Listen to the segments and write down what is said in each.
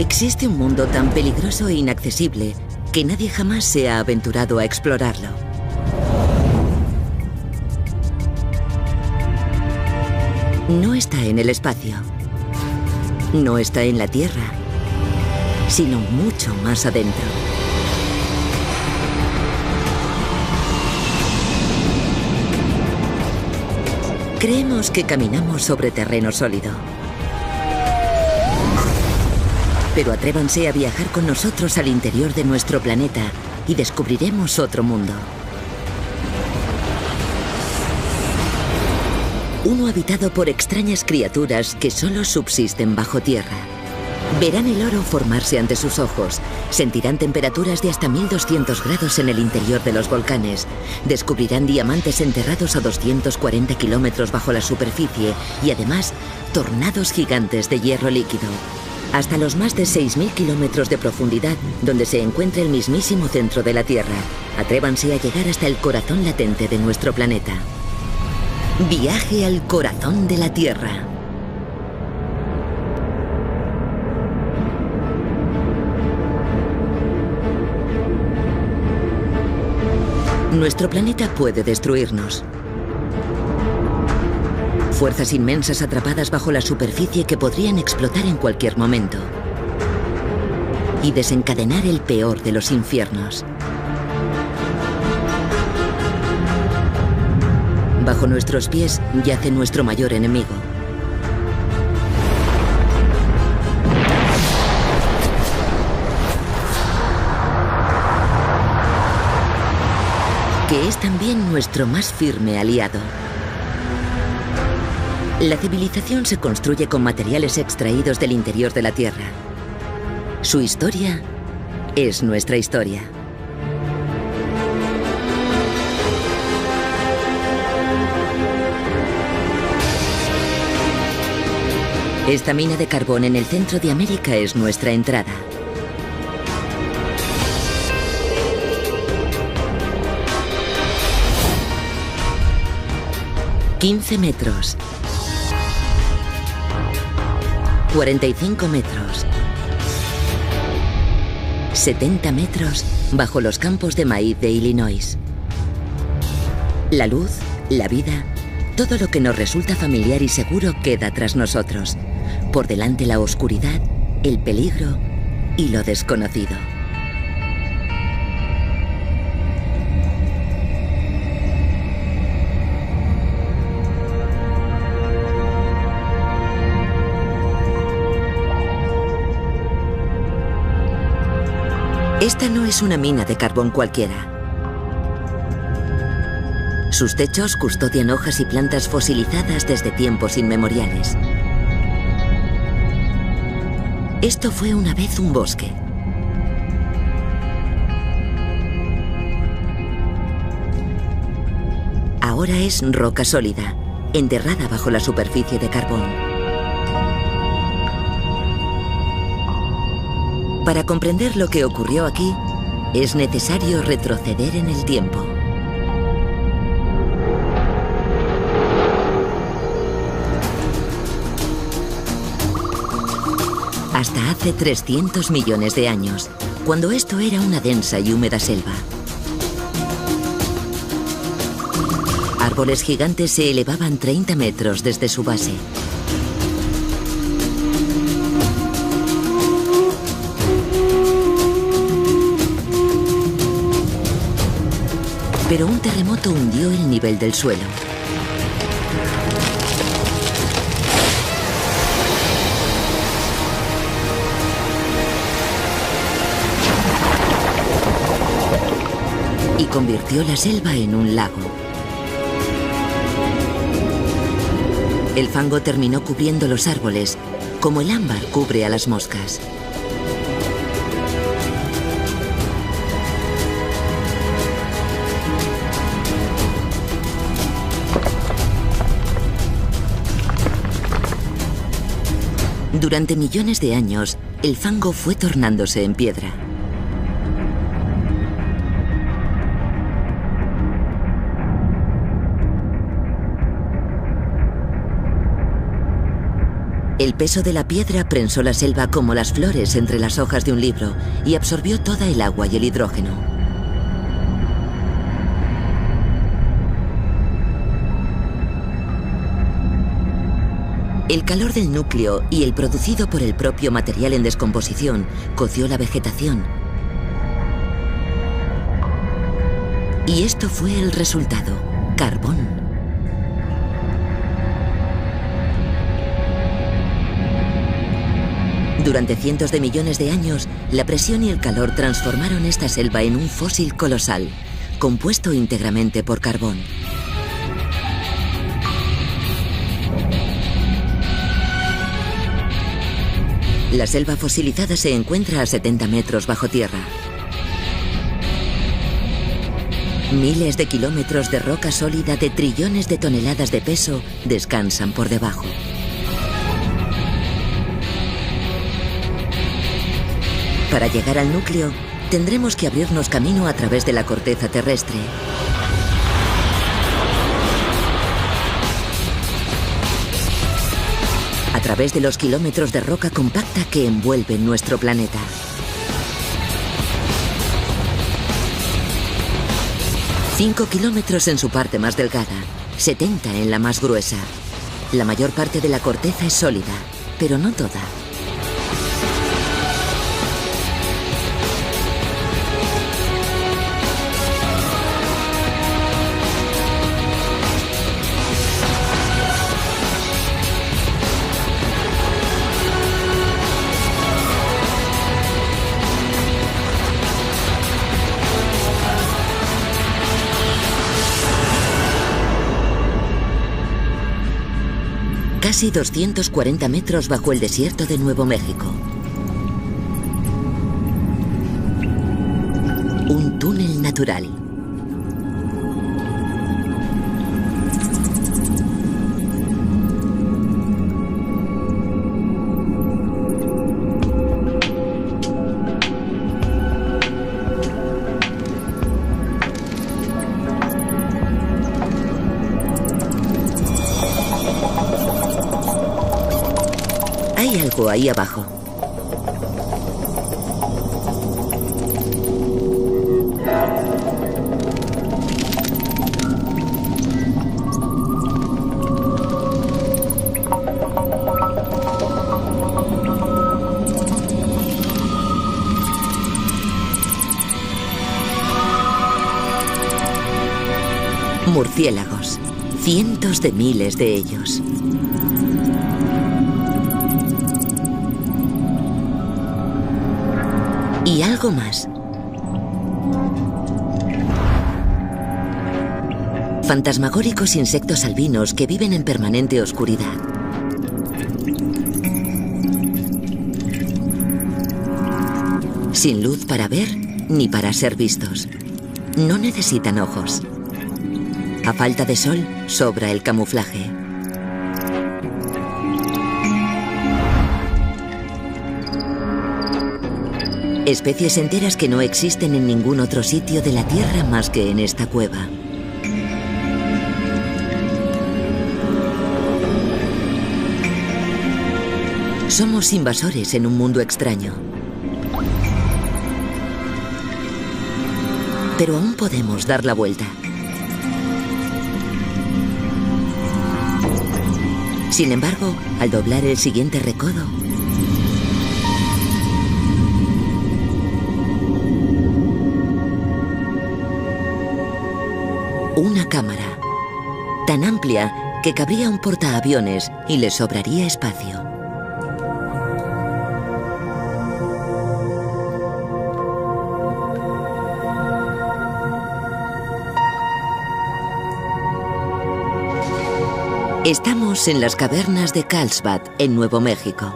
Existe un mundo tan peligroso e inaccesible que nadie jamás se ha aventurado a explorarlo. No está en el espacio, no está en la Tierra, sino mucho más adentro. Creemos que caminamos sobre terreno sólido. Pero atrévanse a viajar con nosotros al interior de nuestro planeta y descubriremos otro mundo. Uno habitado por extrañas criaturas que solo subsisten bajo tierra. Verán el oro formarse ante sus ojos, sentirán temperaturas de hasta 1200 grados en el interior de los volcanes, descubrirán diamantes enterrados a 240 kilómetros bajo la superficie y además tornados gigantes de hierro líquido. Hasta los más de 6000 kilómetros de profundidad, donde se encuentra el mismísimo centro de la Tierra. Atrévanse a llegar hasta el corazón latente de nuestro planeta. Viaje al corazón de la Tierra. Nuestro planeta puede destruirnos. Fuerzas inmensas atrapadas bajo la superficie que podrían explotar en cualquier momento y desencadenar el peor de los infiernos. Bajo nuestros pies yace nuestro mayor enemigo. Que es también nuestro más firme aliado. La civilización se construye con materiales extraídos del interior de la Tierra. Su historia es nuestra historia. Esta mina de carbón en el centro de América es nuestra entrada. «15 metros». 45 metros. 70 metros bajo los campos de maíz de Illinois. La luz, la vida, todo lo que nos resulta familiar y seguro queda tras nosotros. Por delante la oscuridad, el peligro y lo desconocido. Esta no es una mina de carbón cualquiera. Sus techos custodian hojas y plantas fosilizadas desde tiempos inmemoriales. Esto fue una vez un bosque. Ahora es roca sólida, enterrada bajo la superficie de carbón. Para comprender lo que ocurrió aquí, es necesario retroceder en el tiempo. Hasta hace 300 millones de años, cuando esto era una densa y húmeda selva. Árboles gigantes se elevaban 30 metros desde su base. Pero un terremoto hundió el nivel del suelo. Y convirtió la selva en un lago. El fango terminó cubriendo los árboles, como el ámbar cubre a las moscas. Durante millones de años, el fango fue tornándose en piedra. El peso de la piedra prensó la selva como las flores entre las hojas de un libro y absorbió toda el agua y el hidrógeno. El calor del núcleo y el producido por el propio material en descomposición coció la vegetación. Y esto fue el resultado: carbón. Durante cientos de millones de años, la presión y el calor transformaron esta selva en un fósil colosal, compuesto íntegramente por carbón. La selva fosilizada se encuentra a 70 metros bajo tierra. Miles de kilómetros de roca sólida de trillones de toneladas de peso descansan por debajo. Para llegar al núcleo, tendremos que abrirnos camino a través de la corteza terrestre. A través de los kilómetros de roca compacta que envuelven nuestro planeta. Cinco kilómetros en su parte más delgada, 70 en la más gruesa. La mayor parte de la corteza es sólida, pero no toda. Casi 240 metros bajo el desierto de Nuevo México. Un túnel natural. Hay algo ahí abajo. Murciélagos, cientos de miles de ellos. Y algo más. Fantasmagóricos insectos albinos que viven en permanente oscuridad. Sin luz para ver ni para ser vistos. No necesitan ojos. A falta de sol, sobra el camuflaje. Especies enteras que no existen en ningún otro sitio de la Tierra más que en esta cueva. Somos invasores en un mundo extraño. Pero aún podemos dar la vuelta. Sin embargo, al doblar el siguiente recodo, una cámara, tan amplia que cabría un portaaviones y le sobraría espacio. Estamos en las cavernas de Carlsbad, en Nuevo México.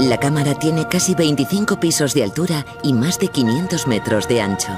La cámara tiene casi 25 pisos de altura y más de 500 metros de ancho.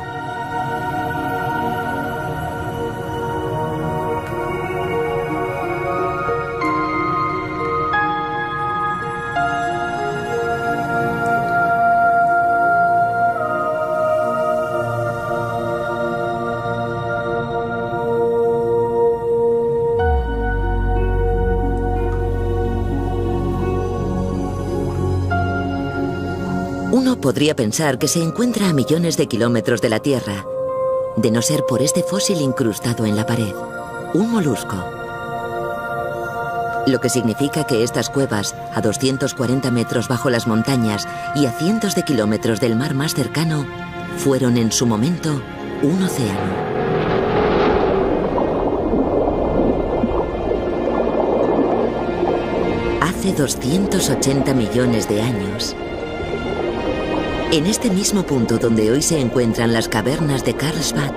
Uno podría pensar que se encuentra a millones de kilómetros de la Tierra, de no ser por este fósil incrustado en la pared, un molusco. Lo que significa que estas cuevas, a 240 metros bajo las montañas y a cientos de kilómetros del mar más cercano, fueron en su momento un océano. Hace 280 millones de años, en este mismo punto donde hoy se encuentran las cavernas de Carlsbad,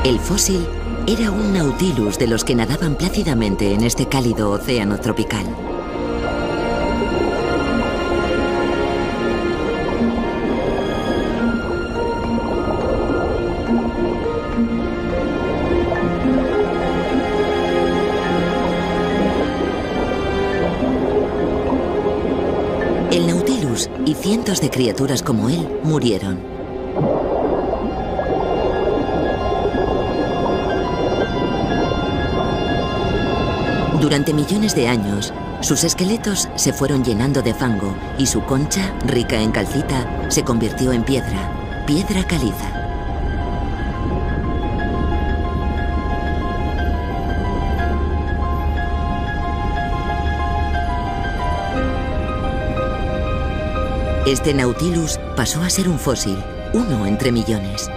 el fósil era un Nautilus de los que nadaban plácidamente en este cálido océano tropical. El Nautilus y cientos de criaturas como él murieron. Durante millones de años, sus esqueletos se fueron llenando de fango y su concha, rica en calcita, se convirtió en piedra caliza. Este Nautilus pasó a ser un fósil, uno entre millones.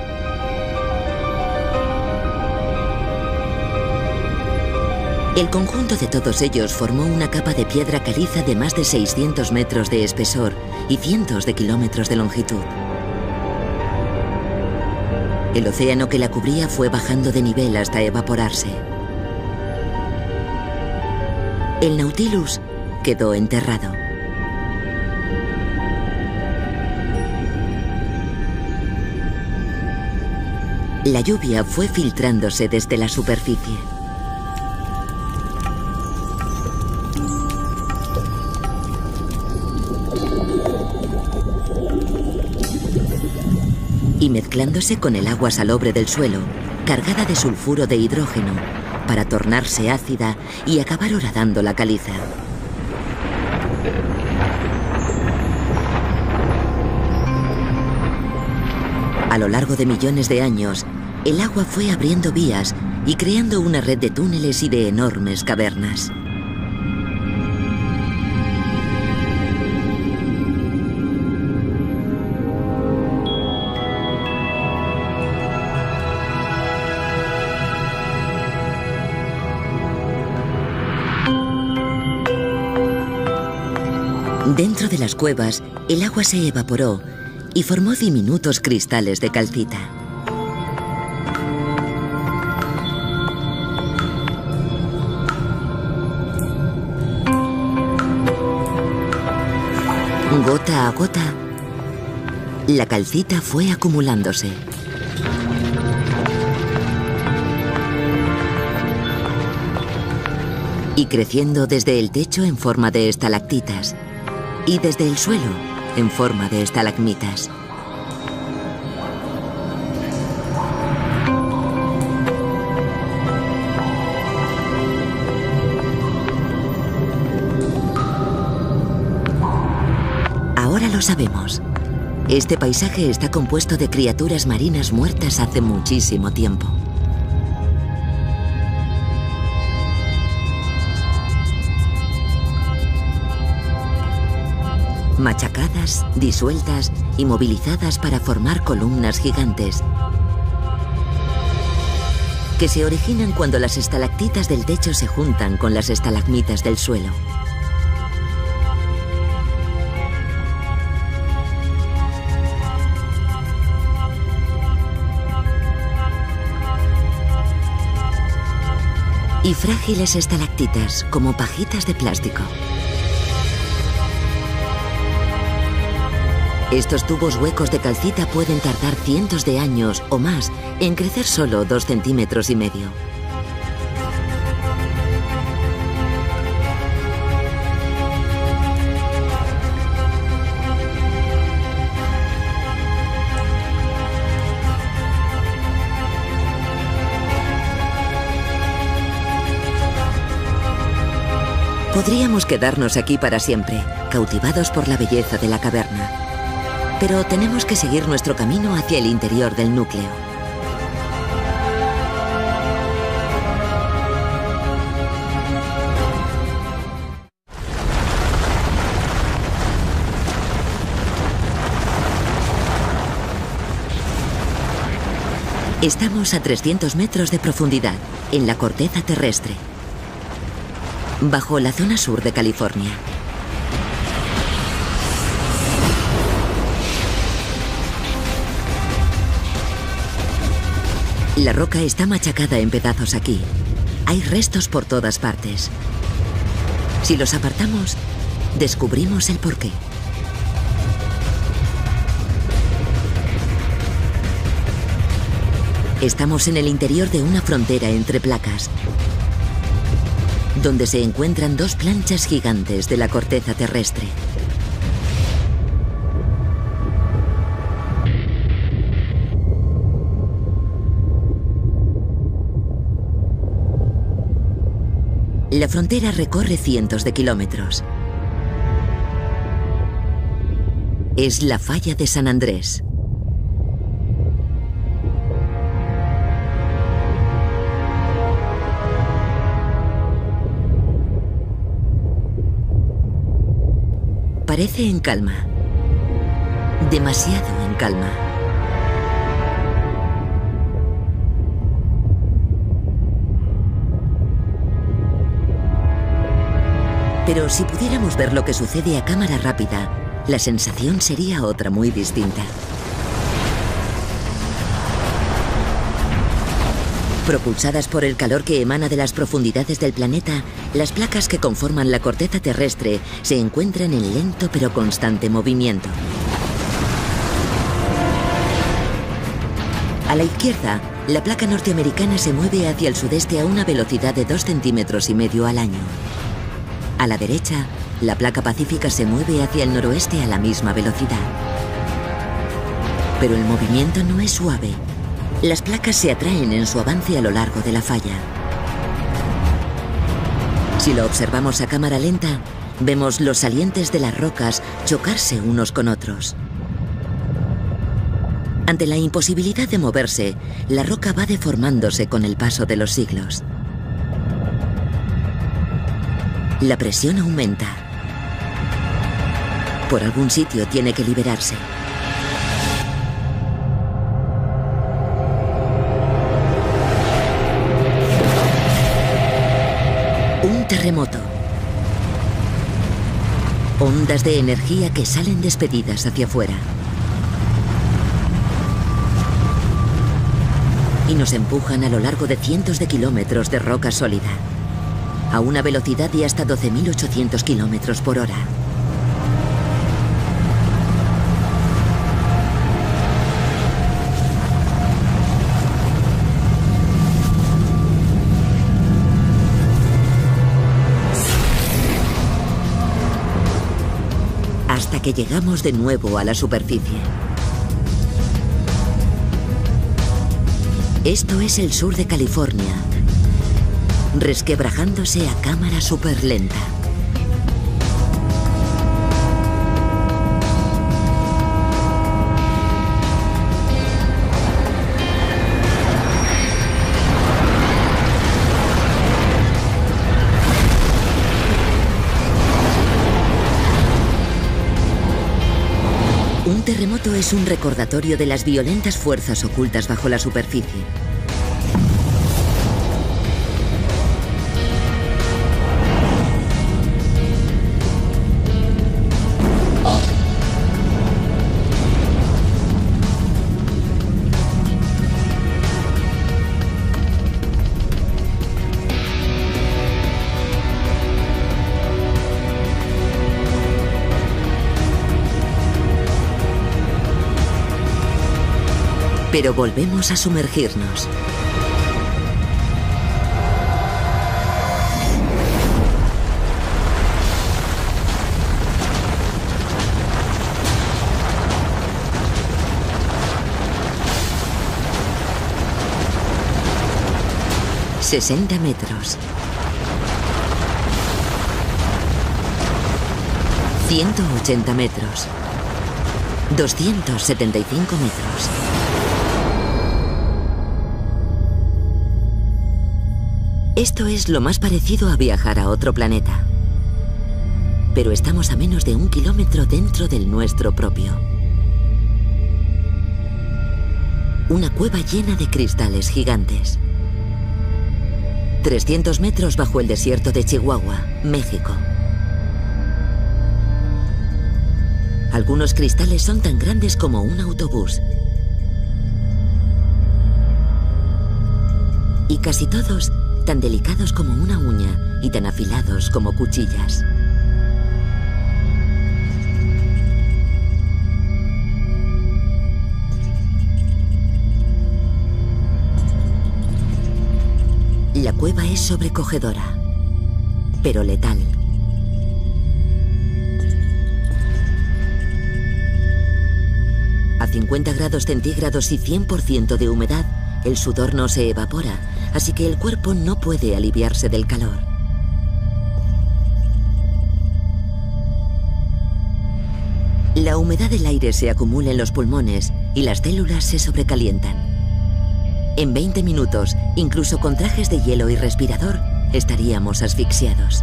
El conjunto de todos ellos formó una capa de piedra caliza de más de 600 metros de espesor y cientos de kilómetros de longitud. El océano que la cubría fue bajando de nivel hasta evaporarse. El Nautilus quedó enterrado. La lluvia fue filtrándose desde la superficie. Y mezclándose con el agua salobre del suelo, cargada de sulfuro de hidrógeno, para tornarse ácida y acabar horadando la caliza. A lo largo de millones de años, el agua fue abriendo vías y creando una red de túneles y de enormes cavernas. Dentro de las cuevas, el agua se evaporó y formó diminutos cristales de calcita. Gota a gota, la calcita fue acumulándose. Y creciendo desde el techo en forma de estalactitas. Y desde el suelo, en forma de estalagmitas. Ahora lo sabemos. Este paisaje está compuesto de criaturas marinas muertas hace muchísimo tiempo. Machacadas, disueltas y movilizadas para formar columnas gigantes que se originan cuando las estalactitas del techo se juntan con las estalagmitas del suelo. Y frágiles estalactitas como pajitas de plástico. Estos tubos huecos de calcita pueden tardar cientos de años o más en crecer solo 2,5 centímetros. Podríamos quedarnos aquí para siempre, cautivados por la belleza de la caverna. Pero tenemos que seguir nuestro camino hacia el interior del núcleo. Estamos a 300 metros de profundidad, en la corteza terrestre, bajo la zona sur de California. La roca está machacada en pedazos aquí. Hay restos por todas partes. Si los apartamos, descubrimos el porqué. Estamos en el interior de una frontera entre placas, donde se encuentran dos planchas gigantes de la corteza terrestre. La frontera recorre cientos de kilómetros. Es la falla de San Andrés. Parece en calma. Demasiado en calma. Pero si pudiéramos ver lo que sucede a cámara rápida, la sensación sería otra muy distinta. Propulsadas por el calor que emana de las profundidades del planeta, las placas que conforman la corteza terrestre se encuentran en lento pero constante movimiento. A la izquierda, la placa norteamericana se mueve hacia el sudeste a una velocidad de 2,5 centímetros al año. A la derecha, la placa pacífica se mueve hacia el noroeste a la misma velocidad. Pero el movimiento no es suave. Las placas se atraen en su avance a lo largo de la falla. Si lo observamos a cámara lenta, vemos los salientes de las rocas chocarse unos con otros. Ante la imposibilidad de moverse, la roca va deformándose con el paso de los siglos. La presión aumenta. Por algún sitio tiene que liberarse. Un terremoto. Ondas de energía que salen despedidas hacia afuera. Y nos empujan a lo largo de cientos de kilómetros de roca sólida, a una velocidad de hasta 12.800 kilómetros por hora. Hasta que llegamos de nuevo a la superficie. Esto es el sur de California, resquebrajándose a cámara superlenta. Un terremoto es un recordatorio de las violentas fuerzas ocultas bajo la superficie. Pero volvemos a sumergirnos. ...60 metros... 180 metros. 275 metros. Esto es lo más parecido a viajar a otro planeta. Pero estamos a menos de 1 kilómetro dentro del nuestro propio. Una cueva llena de cristales gigantes. 300 metros bajo el desierto de Chihuahua, México. Algunos cristales son tan grandes como un autobús. Y casi todos tan delicados como una uña y tan afilados como cuchillas. La cueva es sobrecogedora, pero letal. A 50 grados centígrados y 100% de humedad, el sudor no se evapora, así que el cuerpo no puede aliviarse del calor. La humedad del aire se acumula en los pulmones y las células se sobrecalientan. En 20 minutos, incluso con trajes de hielo y respirador, estaríamos asfixiados.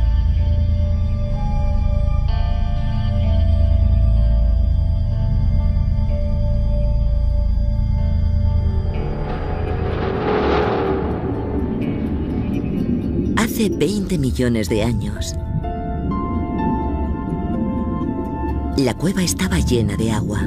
Hace 20 millones de años, la cueva estaba llena de agua.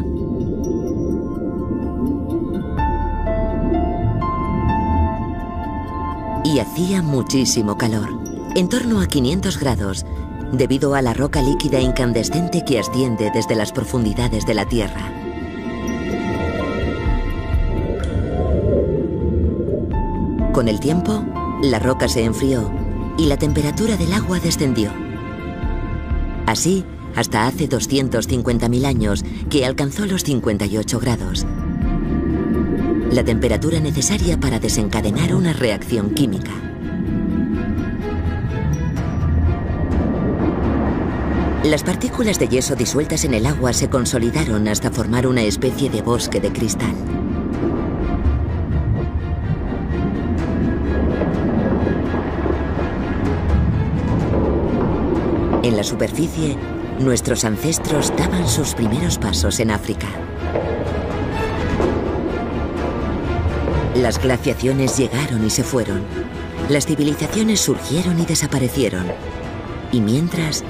Y hacía muchísimo calor, en torno a 500 grados, debido a la roca líquida incandescente que asciende desde las profundidades de la Tierra. Con el tiempo, la roca se enfrió y la temperatura del agua descendió. Así, hasta hace 250.000 años, que alcanzó los 58 grados. La temperatura necesaria para desencadenar una reacción química. Las partículas de yeso disueltas en el agua se consolidaron hasta formar una especie de bosque de cristal. En la superficie, nuestros ancestros daban sus primeros pasos en África. Las glaciaciones llegaron y se fueron. Las civilizaciones surgieron y desaparecieron. Y mientras,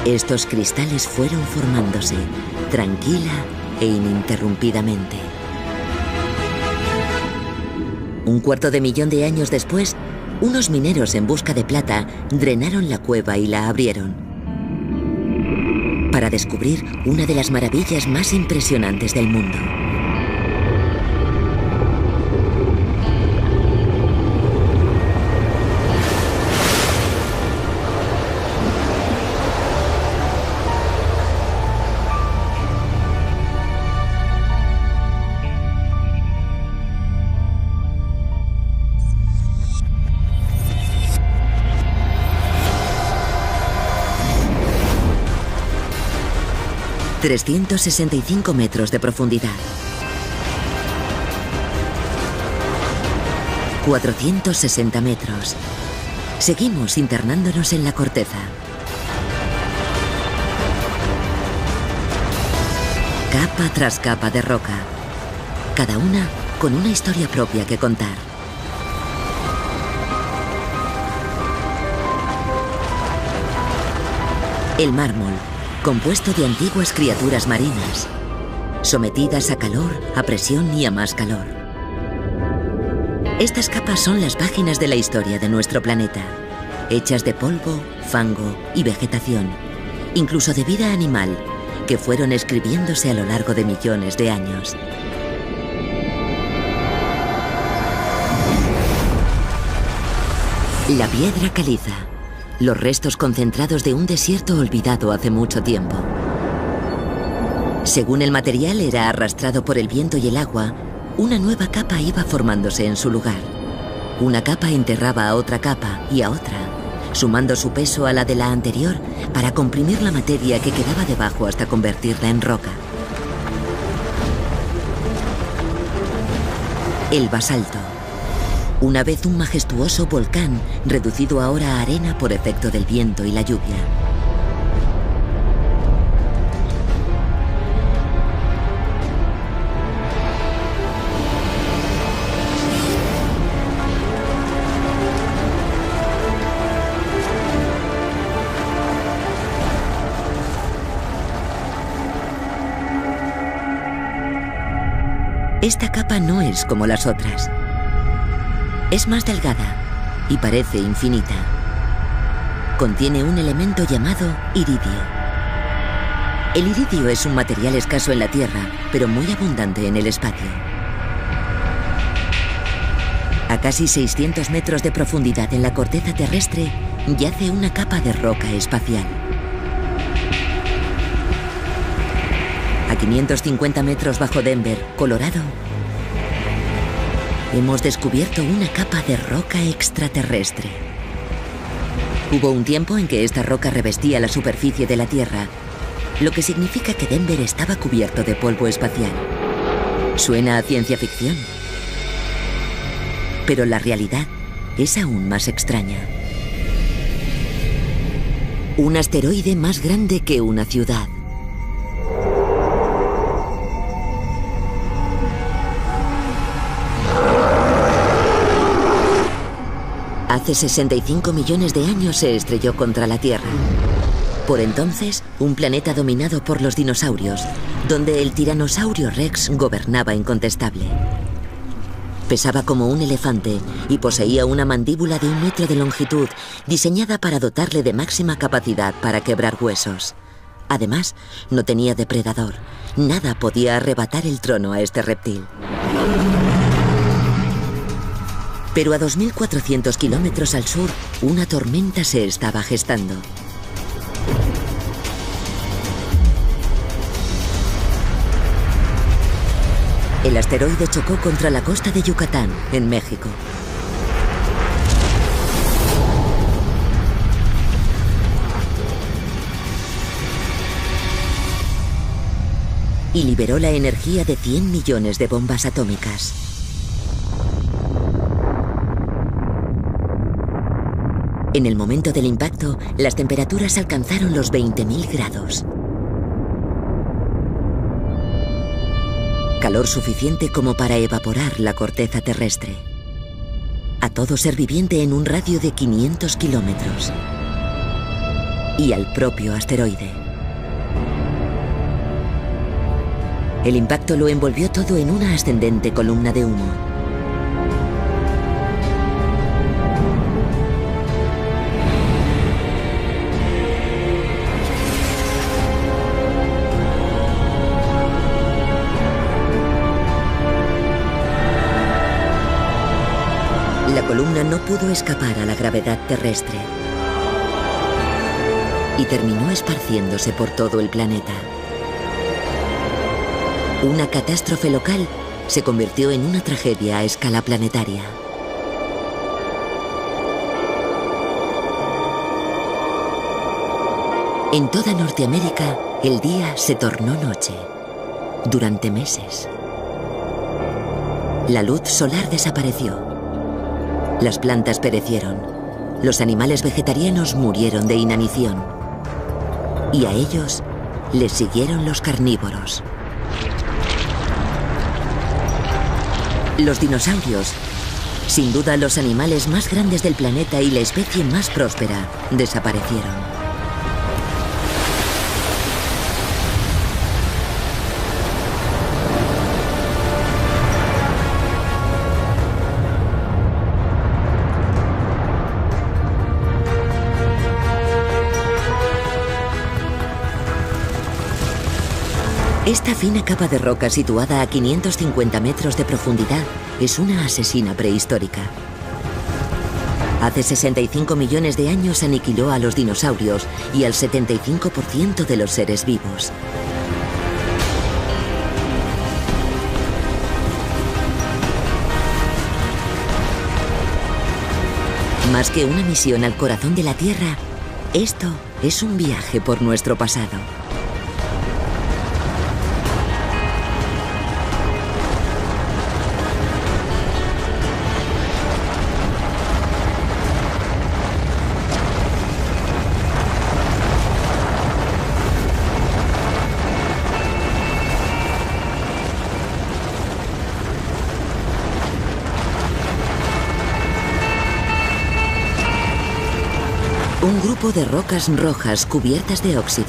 estos cristales fueron formándose, tranquila e ininterrumpidamente. 1/4 millón de años después, unos mineros en busca de plata drenaron la cueva y la abrieron, para descubrir una de las maravillas más impresionantes del mundo. ...365 metros de profundidad. 460 metros. Seguimos internándonos en la corteza. Capa tras capa de roca. Cada una con una historia propia que contar. El mármol, compuesto de antiguas criaturas marinas, sometidas a calor, a presión y a más calor. Estas capas son las páginas de la historia de nuestro planeta, hechas de polvo, fango y vegetación, incluso de vida animal, que fueron escribiéndose a lo largo de millones de años. La piedra caliza. Los restos concentrados de un desierto olvidado hace mucho tiempo. Según el material era arrastrado por el viento y el agua, una nueva capa iba formándose en su lugar. Una capa enterraba a otra capa y a otra. sumando su peso a la de la anterior para comprimir la materia que quedaba debajo hasta convertirla en roca. El basalto. Una vez un majestuoso volcán, reducido ahora a arena por efecto del viento y la lluvia. Esta capa no es como las otras. Es más delgada y parece infinita. Contiene un elemento llamado iridio. El iridio es un material escaso en la Tierra, pero muy abundante en el espacio. A casi 600 metros de profundidad en la corteza terrestre, yace una capa de roca espacial. A 550 metros bajo Denver, Colorado, hemos descubierto una capa de roca extraterrestre. Hubo un tiempo en que esta roca revestía la superficie de la Tierra, lo que significa que Denver estaba cubierto de polvo espacial. Suena a ciencia ficción, pero la realidad es aún más extraña. Un asteroide más grande que una ciudad. Hace 65 millones de años se estrelló contra la Tierra. Por entonces, un planeta dominado por los dinosaurios, donde el tiranosaurio Rex gobernaba incontestable. Pesaba como un elefante y poseía una mandíbula de 1 metro de longitud, diseñada para dotarle de máxima capacidad para quebrar huesos. Además, no tenía depredador. Nada podía arrebatar el trono a este reptil. Pero a 2.400 kilómetros al sur, una tormenta se estaba gestando. El asteroide chocó contra la costa de Yucatán, en México. Y liberó la energía de 100 millones de bombas atómicas. En el momento del impacto, las temperaturas alcanzaron los 20.000 grados. Calor suficiente como para evaporar la corteza terrestre. A todo ser viviente en un radio de 500 kilómetros. Y al propio asteroide. El impacto lo envolvió todo en una ascendente columna de humo. La columna no pudo escapar a la gravedad terrestre y terminó esparciéndose por todo el planeta. Una catástrofe local se convirtió en una tragedia a escala planetaria. En toda Norteamérica, el día se tornó noche, durante meses. La luz solar desapareció. Las plantas perecieron. Los animales vegetarianos murieron de inanición. Y a ellos les siguieron los carnívoros. Los dinosaurios, sin duda los animales más grandes del planeta y la especie más próspera, desaparecieron. Esta fina capa de roca situada a 550 metros de profundidad es una asesina prehistórica. Hace 65 millones de años aniquiló a los dinosaurios y al 75% de los seres vivos. Más que una misión al corazón de la Tierra, esto es un viaje por nuestro pasado. Un grupo de rocas rojas cubiertas de óxido.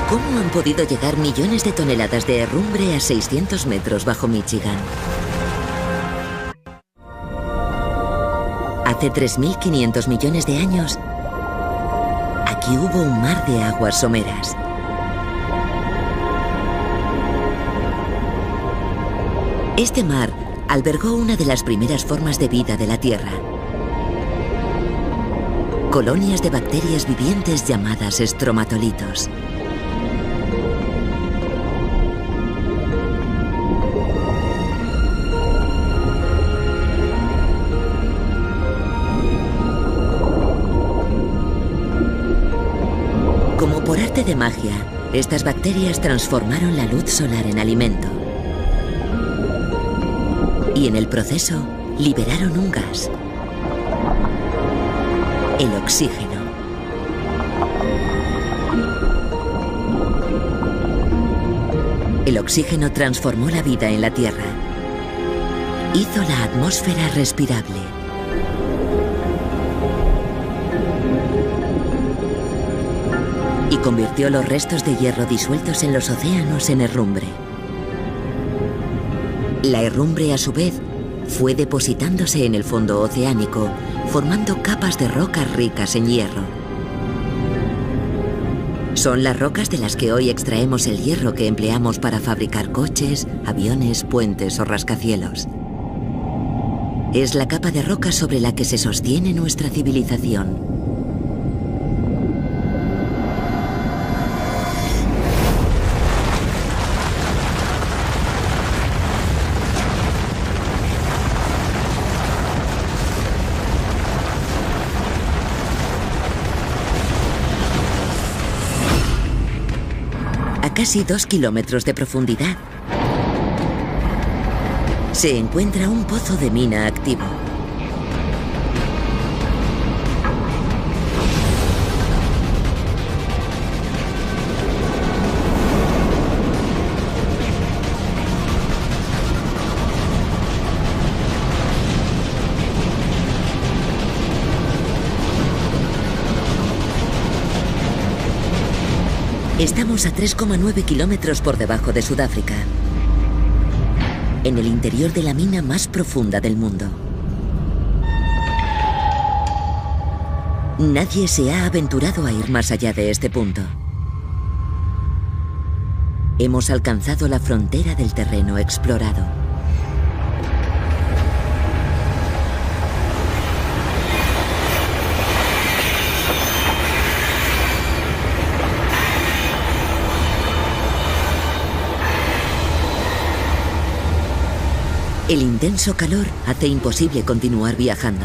¿Cómo han podido llegar millones de toneladas de herrumbre a 600 metros bajo Michigan? Hace 3.500 millones de años, aquí hubo un mar de aguas someras. Este mar albergó una de las primeras formas de vida de la Tierra. Colonias de bacterias vivientes llamadas estromatolitos. Como por arte de magia, estas bacterias transformaron la luz solar en alimento. Y en el proceso, liberaron un gas. El oxígeno. El oxígeno transformó la vida en la Tierra. Hizo la atmósfera respirable. Y convirtió los restos de hierro disueltos en los océanos en herrumbre. La herrumbre, a su vez, fue depositándose en el fondo oceánico, formando capas de rocas ricas en hierro. Son las rocas de las que hoy extraemos el hierro que empleamos para fabricar coches, aviones, puentes o rascacielos. Es la capa de roca sobre la que se sostiene nuestra civilización. Casi 2 kilómetros de profundidad, se encuentra un pozo de mina activo. Estamos a 3,9 kilómetros por debajo de Sudáfrica, en el interior de la mina más profunda del mundo. Nadie se ha aventurado a ir más allá de este punto. Hemos alcanzado la frontera del terreno explorado. El intenso calor hace imposible continuar viajando.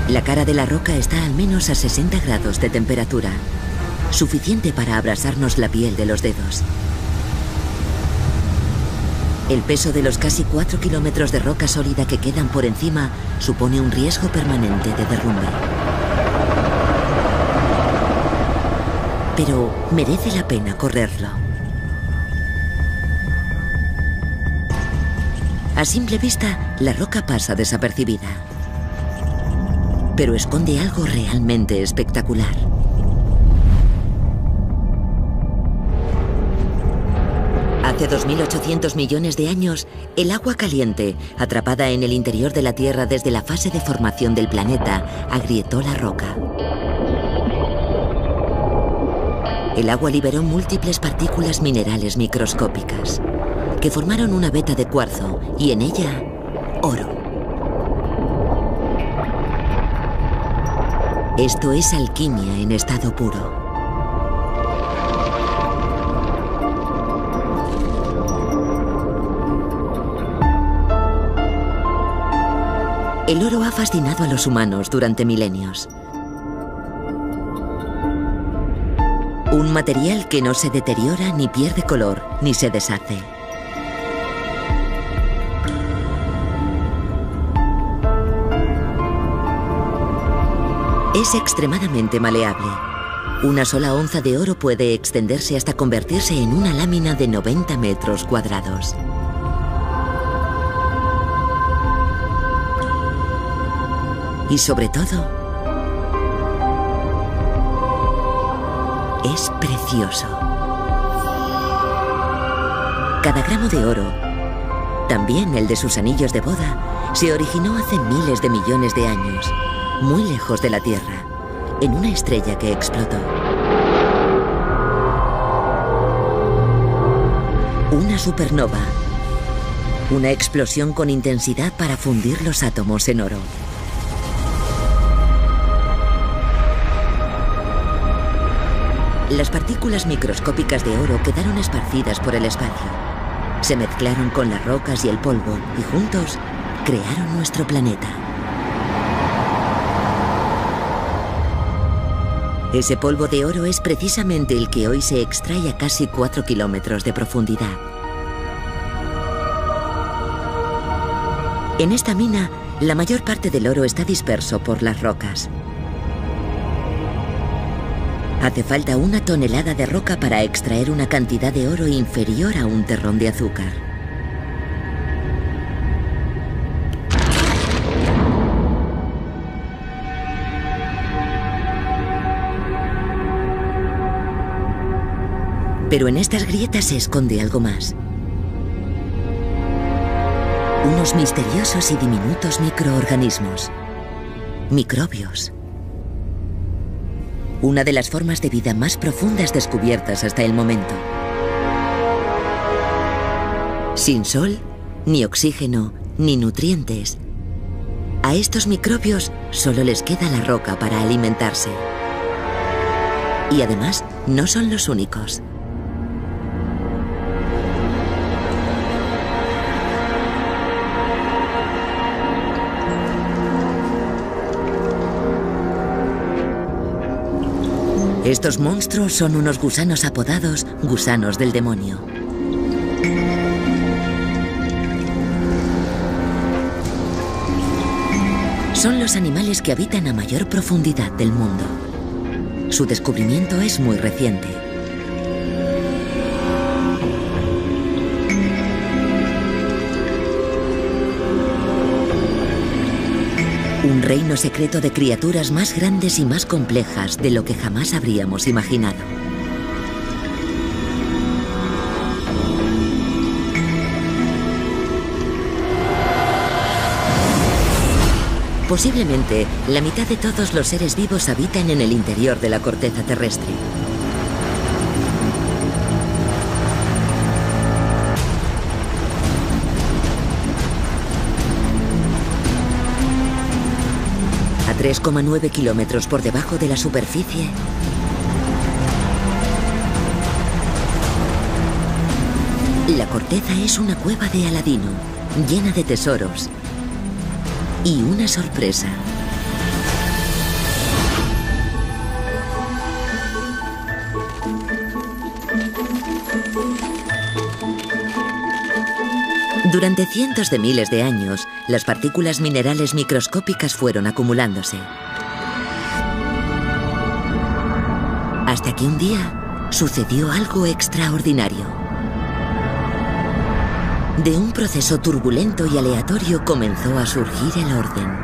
La cara de la roca está al menos a 60 grados de temperatura, suficiente para abrasarnos la piel de los dedos. El peso de los casi 4 kilómetros de roca sólida que quedan por encima supone un riesgo permanente de derrumbe. Pero merece la pena correrlo. A simple vista, la roca pasa desapercibida, pero esconde algo realmente espectacular. Hace 2.800 millones de años, el agua caliente, atrapada en el interior de la Tierra desde la fase de formación del planeta, agrietó la roca. El agua liberó múltiples partículas minerales microscópicas, que formaron una veta de cuarzo y en ella, oro. Esto es alquimia en estado puro. El oro ha fascinado a los humanos durante milenios. Un material que no se deteriora, ni pierde color, ni se deshace. Es extremadamente maleable. Una sola onza de oro puede extenderse hasta convertirse en una lámina de 90 metros cuadrados. Y sobre todo, es precioso. Cada gramo de oro, también el de sus anillos de boda, se originó hace miles de millones de años, muy lejos de la Tierra, en una estrella que explotó. Una supernova. Una explosión con intensidad para fundir los átomos en oro. Las partículas microscópicas de oro quedaron esparcidas por el espacio. Se mezclaron con las rocas y el polvo y juntos crearon nuestro planeta. Ese polvo de oro es precisamente el que hoy se extrae a casi 4 kilómetros de profundidad. En esta mina, la mayor parte del oro está disperso por las rocas. Hace falta 1 tonelada de roca para extraer una cantidad de oro inferior a un terrón de azúcar. Pero en estas grietas se esconde algo más. Unos misteriosos y diminutos microorganismos. Microbios. Una de las formas de vida más profundas descubiertas hasta el momento. Sin sol, ni oxígeno, ni nutrientes. A estos microbios solo les queda la roca para alimentarse. Y además, no son los únicos. Estos monstruos son unos gusanos apodados gusanos del demonio. Son los animales que habitan a mayor profundidad del mundo. Su descubrimiento es muy reciente. Un reino secreto de criaturas más grandes y más complejas de lo que jamás habríamos imaginado. Posiblemente, la mitad de todos los seres vivos habitan en el interior de la corteza terrestre. A 3,9 kilómetros por debajo de la superficie, la corteza es una cueva de Aladino, llena de tesoros y una sorpresa. Durante cientos de miles de años, las partículas minerales microscópicas fueron acumulándose. Hasta que un día sucedió algo extraordinario. De un proceso turbulento y aleatorio comenzó a surgir el orden.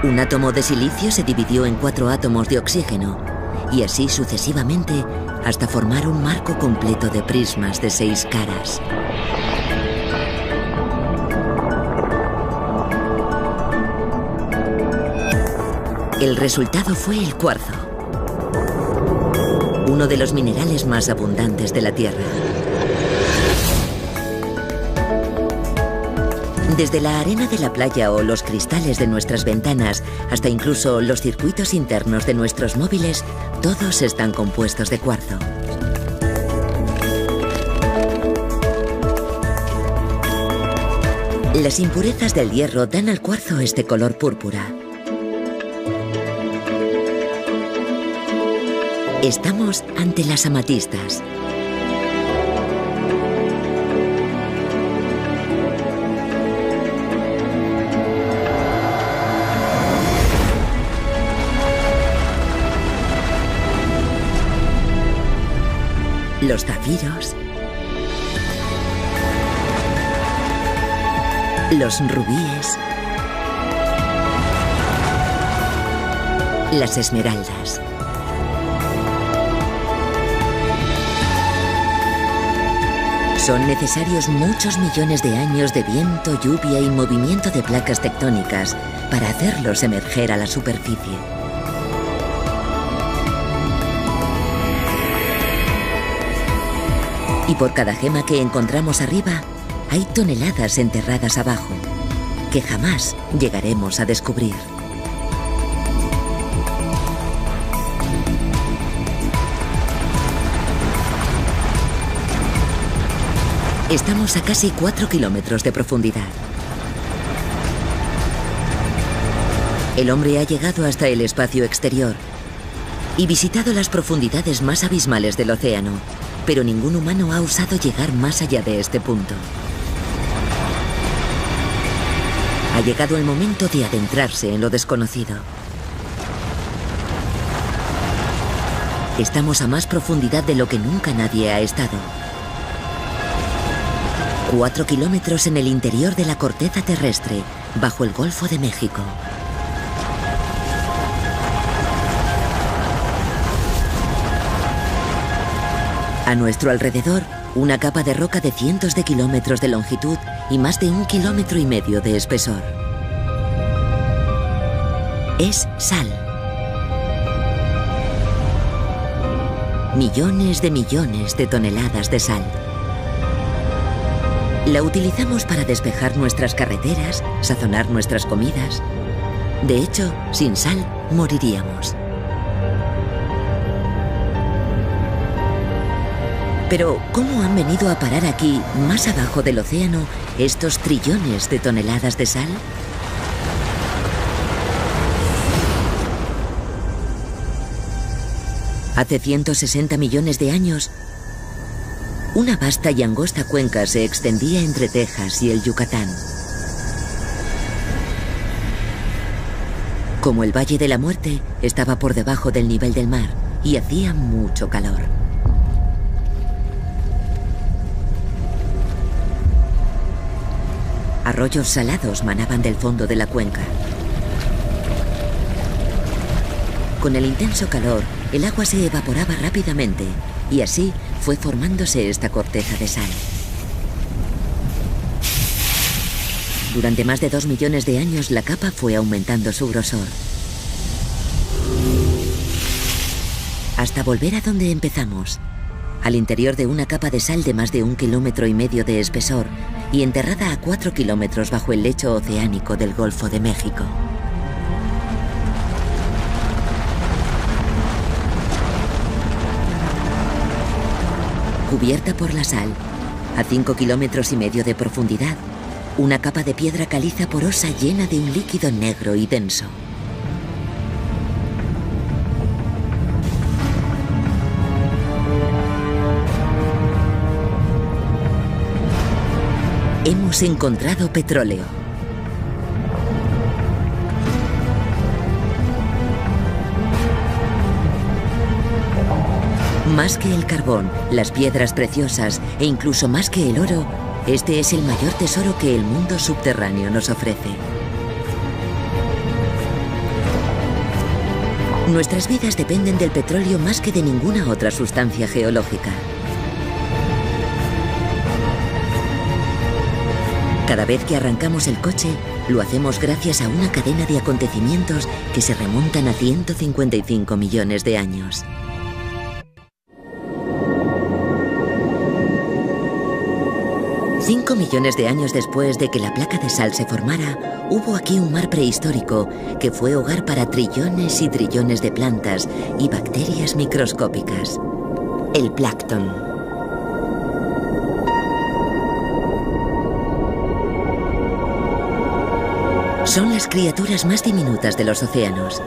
Un átomo de silicio se dividió en 4 átomos de oxígeno, y así sucesivamente hasta formar un marco completo de prismas de 6 caras. El resultado fue el cuarzo, uno de los minerales más abundantes de la Tierra. Desde la arena de la playa o los cristales de nuestras ventanas hasta incluso los circuitos internos de nuestros móviles, todos están compuestos de cuarzo. Las impurezas del hierro dan al cuarzo este color púrpura. Estamos ante las amatistas. Los zafiros, los rubíes, las esmeraldas. Son necesarios muchos millones de años de viento, lluvia y movimiento de placas tectónicas para hacerlos emerger a la superficie. Y por cada gema que encontramos arriba, hay toneladas enterradas abajo, que jamás llegaremos a descubrir. Estamos a casi 4 kilómetros de profundidad. El hombre ha llegado hasta el espacio exterior y visitado las profundidades más abismales del océano, pero ningún humano ha osado llegar más allá de este punto. Ha llegado el momento de adentrarse en lo desconocido. Estamos a más profundidad de lo que nunca nadie ha estado. 4 kilómetros en el interior de la corteza terrestre, bajo el Golfo de México. A nuestro alrededor, una capa de roca de cientos de kilómetros de longitud y más de 1,5 kilómetros de espesor. Es sal. Millones de toneladas de sal. La utilizamos para despejar nuestras carreteras, sazonar nuestras comidas. De hecho, sin sal, moriríamos. Pero, ¿cómo han venido a parar aquí, más abajo del océano, estos trillones de toneladas de sal? Hace 160 millones de años, una vasta y angosta cuenca se extendía entre Texas y el Yucatán. Como el Valle de la Muerte estaba por debajo del nivel del mar y hacía mucho calor. Arroyos salados manaban del fondo de la cuenca. Con el intenso calor, el agua se evaporaba rápidamente y así fue formándose esta corteza de sal. Durante más de 2 millones de años, la capa fue aumentando su grosor, hasta volver a donde empezamos, al interior de una capa de sal de más de 1,5 kilómetros de espesor y enterrada a 4 kilómetros bajo el lecho oceánico del Golfo de México. Cubierta por la sal, a 5,5 kilómetros de profundidad, una capa de piedra caliza porosa llena de un líquido negro y denso. Hemos encontrado petróleo. Más que el carbón, las piedras preciosas e incluso más que el oro, este es el mayor tesoro que el mundo subterráneo nos ofrece. Nuestras vidas dependen del petróleo más que de ninguna otra sustancia geológica. Cada vez que arrancamos el coche, lo hacemos gracias a una cadena de acontecimientos que se remontan a 155 millones de años. Cinco millones de años después de que la placa de sal se formara, hubo aquí un mar prehistórico que fue hogar para trillones y trillones de plantas y bacterias microscópicas. El plancton. Son las criaturas más diminutas de los océanos,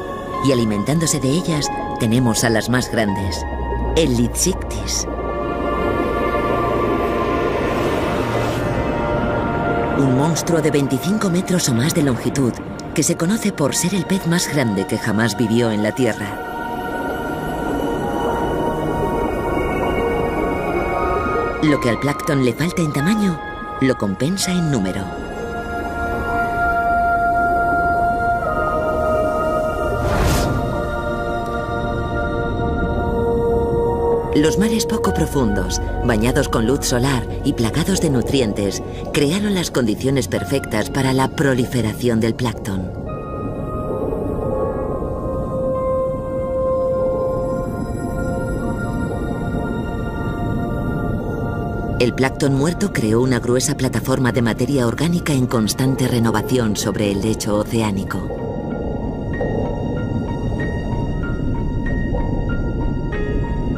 y alimentándose de ellas tenemos a las más grandes, el Lithsictis. Un monstruo de 25 metros o más de longitud, que se conoce por ser el pez más grande que jamás vivió en la Tierra. Lo que al plancton le falta en tamaño, lo compensa en número. Los mares poco profundos, bañados con luz solar y plagados de nutrientes, crearon las condiciones perfectas para la proliferación del plancton. El plancton muerto creó una gruesa plataforma de materia orgánica en constante renovación sobre el lecho oceánico.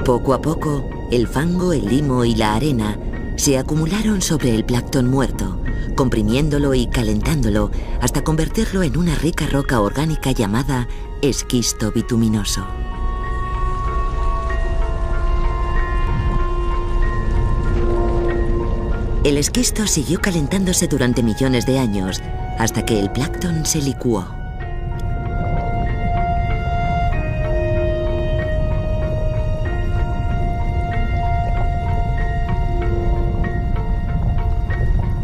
Poco a poco, el fango, el limo y la arena se acumularon sobre el plancton muerto, comprimiéndolo y calentándolo hasta convertirlo en una rica roca orgánica llamada esquisto bituminoso. El esquisto siguió calentándose durante millones de años, hasta que el plancton se licuó.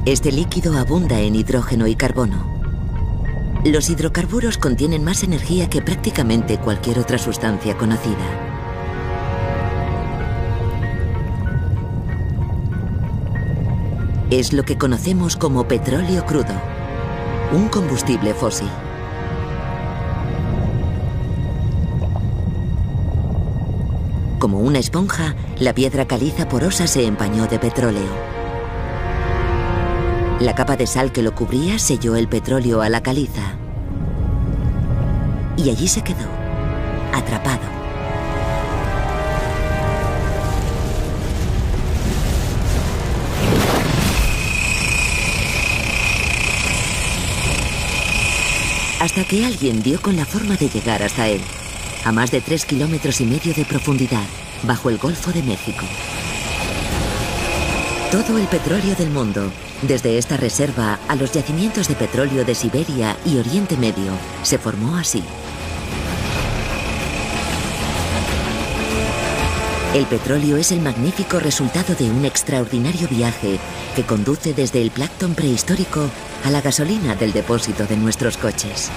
Este líquido abunda en hidrógeno y carbono. Los hidrocarburos contienen más energía que prácticamente cualquier otra sustancia conocida. Es lo que conocemos como petróleo crudo, un combustible fósil. Como una esponja, la piedra caliza porosa se empañó de petróleo. La capa de sal que lo cubría selló el petróleo a la caliza. Y allí se quedó, atrapado. Hasta que alguien dio con la forma de llegar hasta él, a más de 3,5 kilómetros de profundidad, bajo el Golfo de México. Todo el petróleo del mundo, desde esta reserva a los yacimientos de petróleo de Siberia y Oriente Medio, se formó así. El petróleo es el magnífico resultado de un extraordinario viaje que conduce desde el plancton prehistórico a la gasolina del depósito de nuestros coches.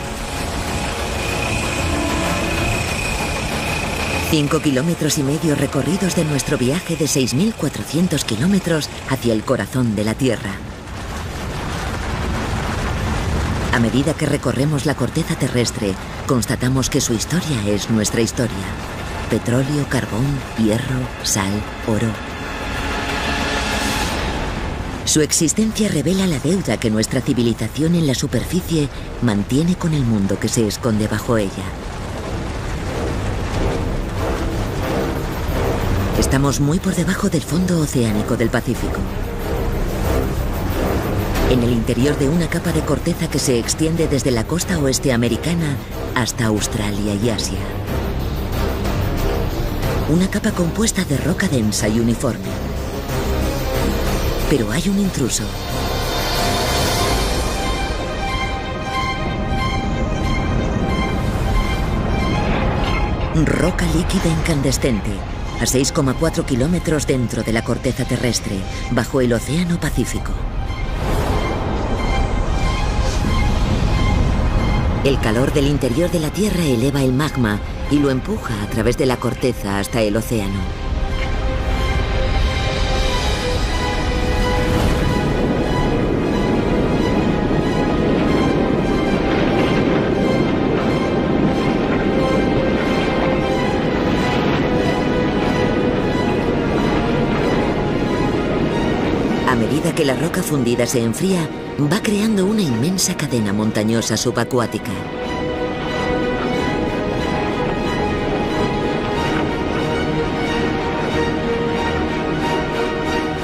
5,5 kilómetros recorridos de nuestro viaje de 6.400 kilómetros hacia el corazón de la Tierra. A medida que recorremos la corteza terrestre, constatamos que su historia es nuestra historia. Petróleo, carbón, hierro, sal, oro. Su existencia revela la deuda que nuestra civilización en la superficie mantiene con el mundo que se esconde bajo ella. Estamos muy por debajo del fondo oceánico del Pacífico, en el interior de una capa de corteza que se extiende desde la costa oeste americana hasta Australia y Asia. Una capa compuesta de roca densa y uniforme. Pero hay un intruso. Roca líquida incandescente, a 6,4 kilómetros dentro de la corteza terrestre, bajo el Océano Pacífico. El calor del interior de la Tierra eleva el magma y lo empuja a través de la corteza hasta el océano. A medida que la roca fundida se enfría, va creando una inmensa cadena montañosa subacuática.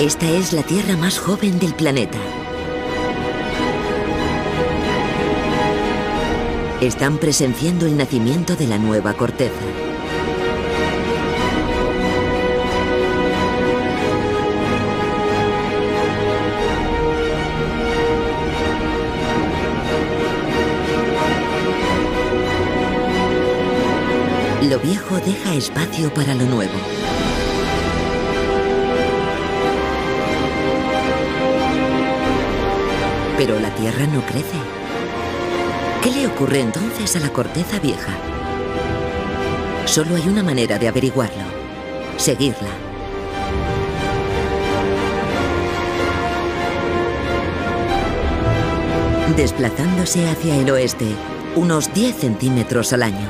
Esta es la Tierra más joven del planeta. Están presenciando el nacimiento de la nueva corteza. Lo viejo deja espacio para lo nuevo. Pero la tierra no crece. ¿Qué le ocurre entonces a la corteza vieja? Solo hay una manera de averiguarlo: seguirla. Desplazándose hacia el oeste, unos 10 centímetros al año.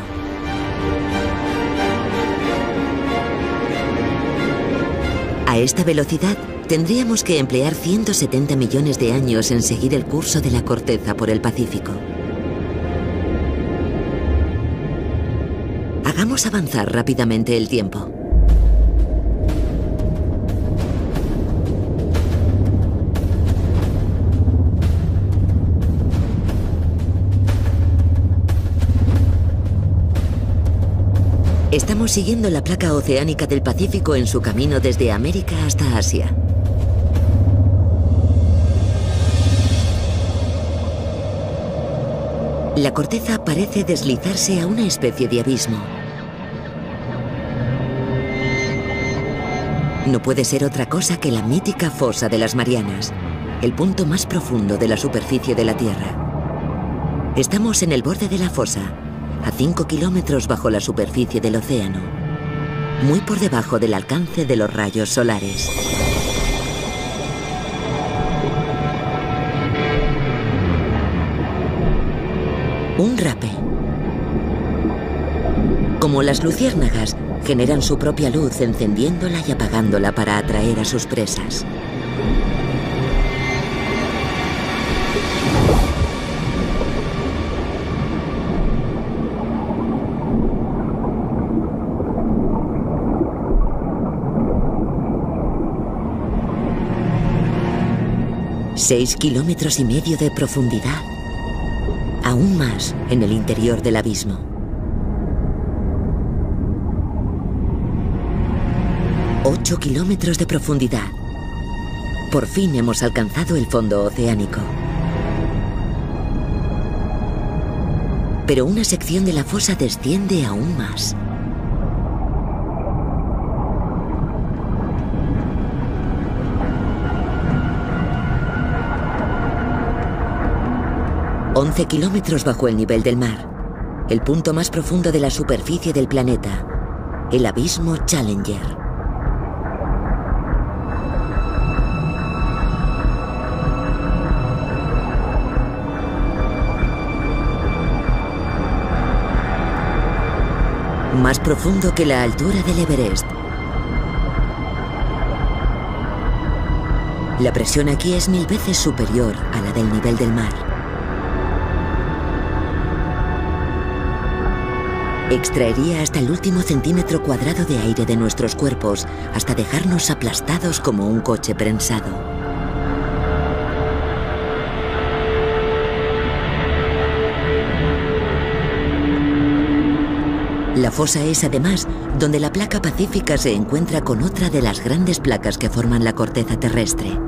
A esta velocidad, tendríamos que emplear 170 millones de años en seguir el curso de la corteza por el Pacífico. Hagamos avanzar rápidamente el tiempo. Estamos siguiendo la placa oceánica del Pacífico en su camino desde América hasta Asia. La corteza parece deslizarse a una especie de abismo. No puede ser otra cosa que la mítica fosa de las Marianas, el punto más profundo de la superficie de la Tierra. Estamos en el borde de la fosa, a 5 kilómetros bajo la superficie del océano, muy por debajo del alcance de los rayos solares. Un rape. Como las luciérnagas, generan su propia luz encendiéndola y apagándola para atraer a sus presas. Seis kilómetros y medio de profundidad. Aún más en el interior del abismo. 8 kilómetros de profundidad. Por fin hemos alcanzado el fondo oceánico. Pero una sección de la fosa desciende aún más. ...11 kilómetros bajo el nivel del mar... ...el punto más profundo de la superficie del planeta... ...el abismo Challenger. Más profundo que la altura del Everest. La presión aquí es 1000 veces superior a la del nivel del mar. Extraería hasta el último centímetro cuadrado de aire de nuestros cuerpos, hasta dejarnos aplastados como un coche prensado. La fosa es además donde la placa pacífica se encuentra con otra de las grandes placas que forman la corteza terrestre,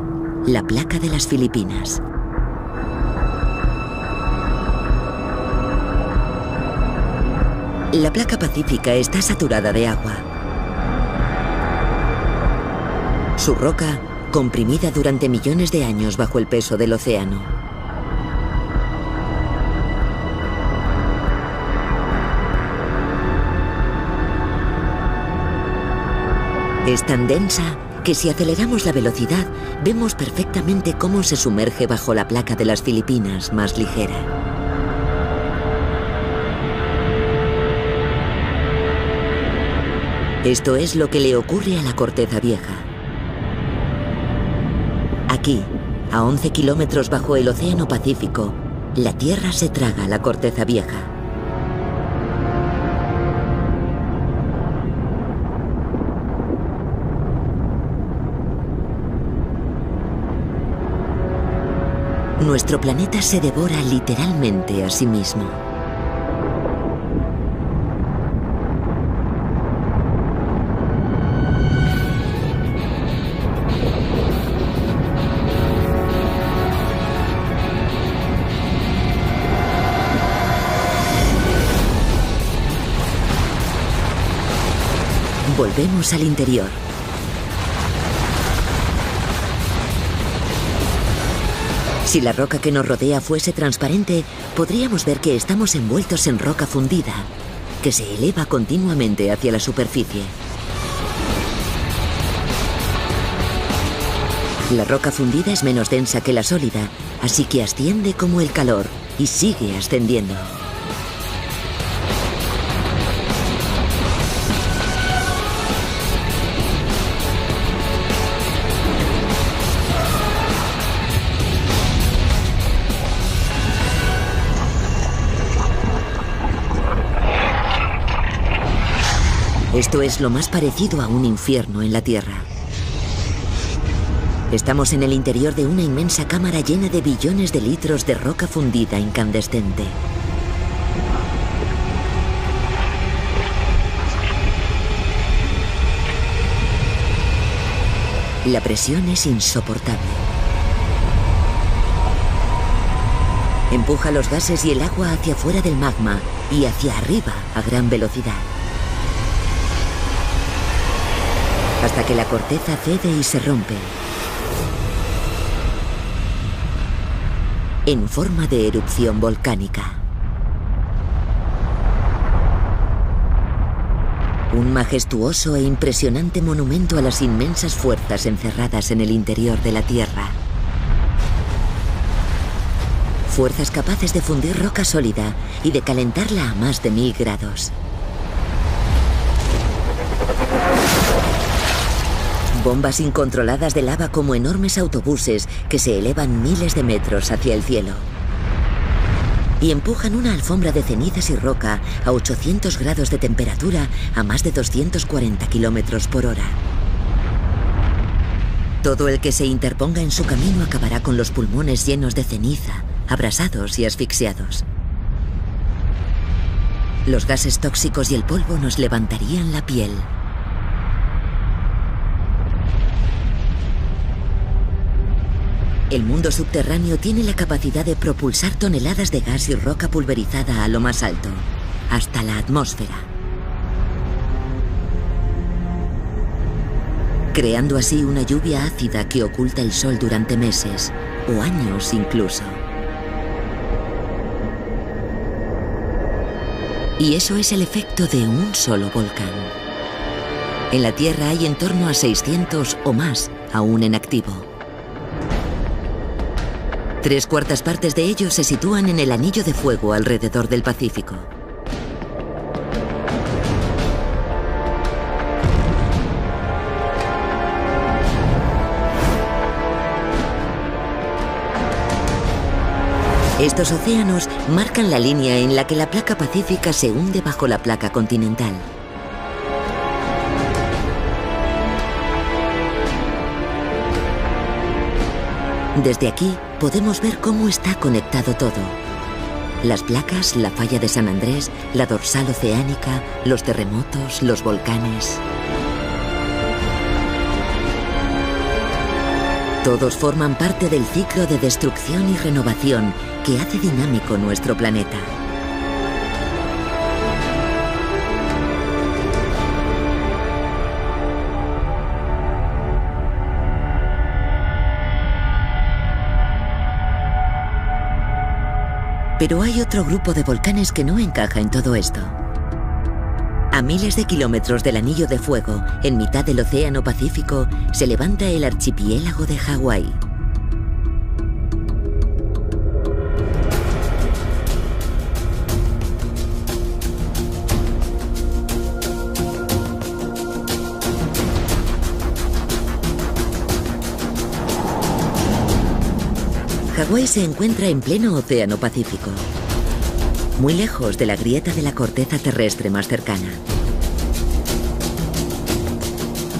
la placa de las Filipinas. La placa pacífica está saturada de agua. Su roca, comprimida durante millones de años bajo el peso del océano. Es tan densa que si aceleramos la velocidad, vemos perfectamente cómo se sumerge bajo la placa de las Filipinas más ligera. Esto es lo que le ocurre a la corteza vieja. Aquí, a 11 kilómetros bajo el océano Pacífico, la Tierra se traga a la corteza vieja. Nuestro planeta se devora literalmente a sí mismo. Volvemos al interior. Si la roca que nos rodea fuese transparente, podríamos ver que estamos envueltos en roca fundida, que se eleva continuamente hacia la superficie. La roca fundida es menos densa que la sólida, así que asciende como el calor y sigue ascendiendo. Esto es lo más parecido a un infierno en la Tierra. Estamos en el interior de una inmensa cámara llena de billones de litros de roca fundida incandescente. La presión es insoportable. Empuja los gases y el agua hacia fuera del magma y hacia arriba a gran velocidad. Hasta que la corteza cede y se rompe. En forma de erupción volcánica. Un majestuoso e impresionante monumento a las inmensas fuerzas encerradas en el interior de la Tierra. Fuerzas capaces de fundir roca sólida y de calentarla a más de 1000 grados. Bombas incontroladas de lava como enormes autobuses que se elevan miles de metros hacia el cielo. Y empujan una alfombra de cenizas y roca a 800 grados de temperatura a más de 240 kilómetros por hora. Todo el que se interponga en su camino acabará con los pulmones llenos de ceniza, abrasados y asfixiados. Los gases tóxicos y el polvo nos levantarían la piel. El mundo subterráneo tiene la capacidad de propulsar toneladas de gas y roca pulverizada a lo más alto, hasta la atmósfera. Creando así una lluvia ácida que oculta el sol durante meses, o años incluso. Y eso es el efecto de un solo volcán. En la Tierra hay en torno a 600 o más aún en activo. 3/4 partes de ellos se sitúan en el anillo de fuego alrededor del Pacífico. Estos océanos marcan la línea en la que la placa pacífica se hunde bajo la placa continental. Desde aquí podemos ver cómo está conectado todo. Las placas, la falla de San Andrés, la dorsal oceánica, los terremotos, los volcanes. Todos forman parte del ciclo de destrucción y renovación que hace dinámico nuestro planeta. Pero hay otro grupo de volcanes que no encaja en todo esto. A miles de kilómetros del anillo de fuego, en mitad del océano Pacífico, se levanta el archipiélago de Hawái. Hawái se encuentra en pleno océano Pacífico, muy lejos de la grieta de la corteza terrestre más cercana.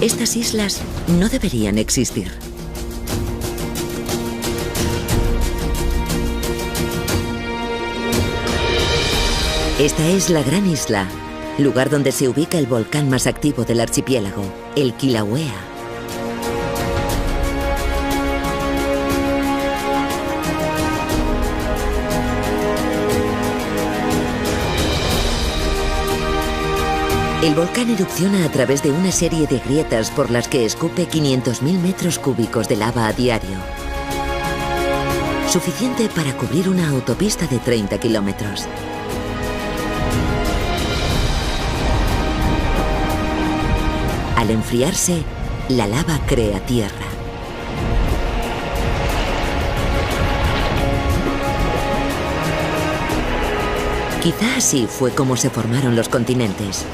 Estas islas no deberían existir. Esta es la Gran Isla, lugar donde se ubica el volcán más activo del archipiélago, el Kilauea. El volcán erupciona a través de una serie de grietas por las que escupe 500.000 metros cúbicos de lava a diario. Suficiente para cubrir una autopista de 30 kilómetros. Al enfriarse, la lava crea tierra. Quizá así fue como se formaron los continentes.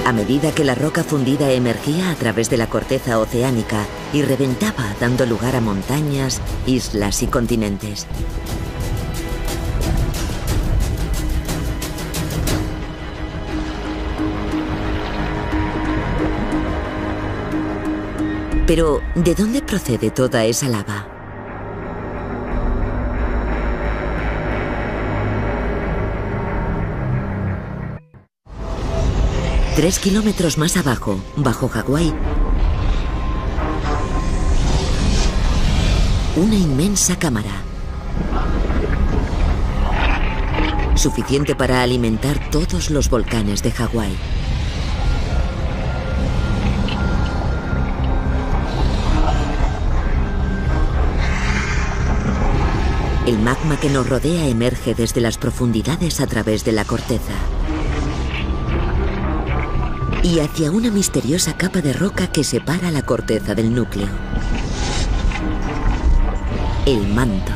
A medida que la roca fundida emergía a través de la corteza oceánica y reventaba, dando lugar a montañas, islas y continentes. Pero, ¿de dónde procede toda esa lava? Tres kilómetros más abajo, bajo Hawái, una inmensa cámara. Suficiente para alimentar todos los volcanes de Hawái. El magma que nos rodea emerge desde las profundidades a través de la corteza y hacia una misteriosa capa de roca que separa la corteza del núcleo. El manto.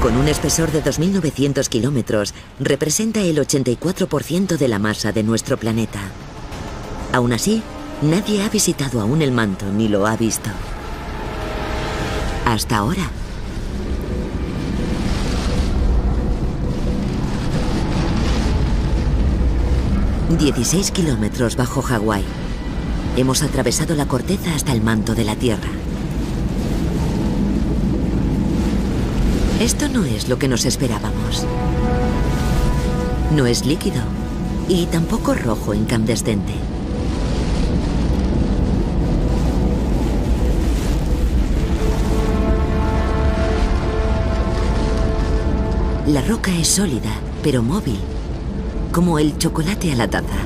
Con un espesor de 2.900 kilómetros, representa el 84% de la masa de nuestro planeta. Aún así, nadie ha visitado aún el manto ni lo ha visto. Hasta ahora. ...16 kilómetros bajo Hawái. Hemos atravesado la corteza hasta el manto de la Tierra. Esto no es lo que nos esperábamos. No es líquido y tampoco rojo incandescente. La roca es sólida, pero móvil, como el chocolate a la taza.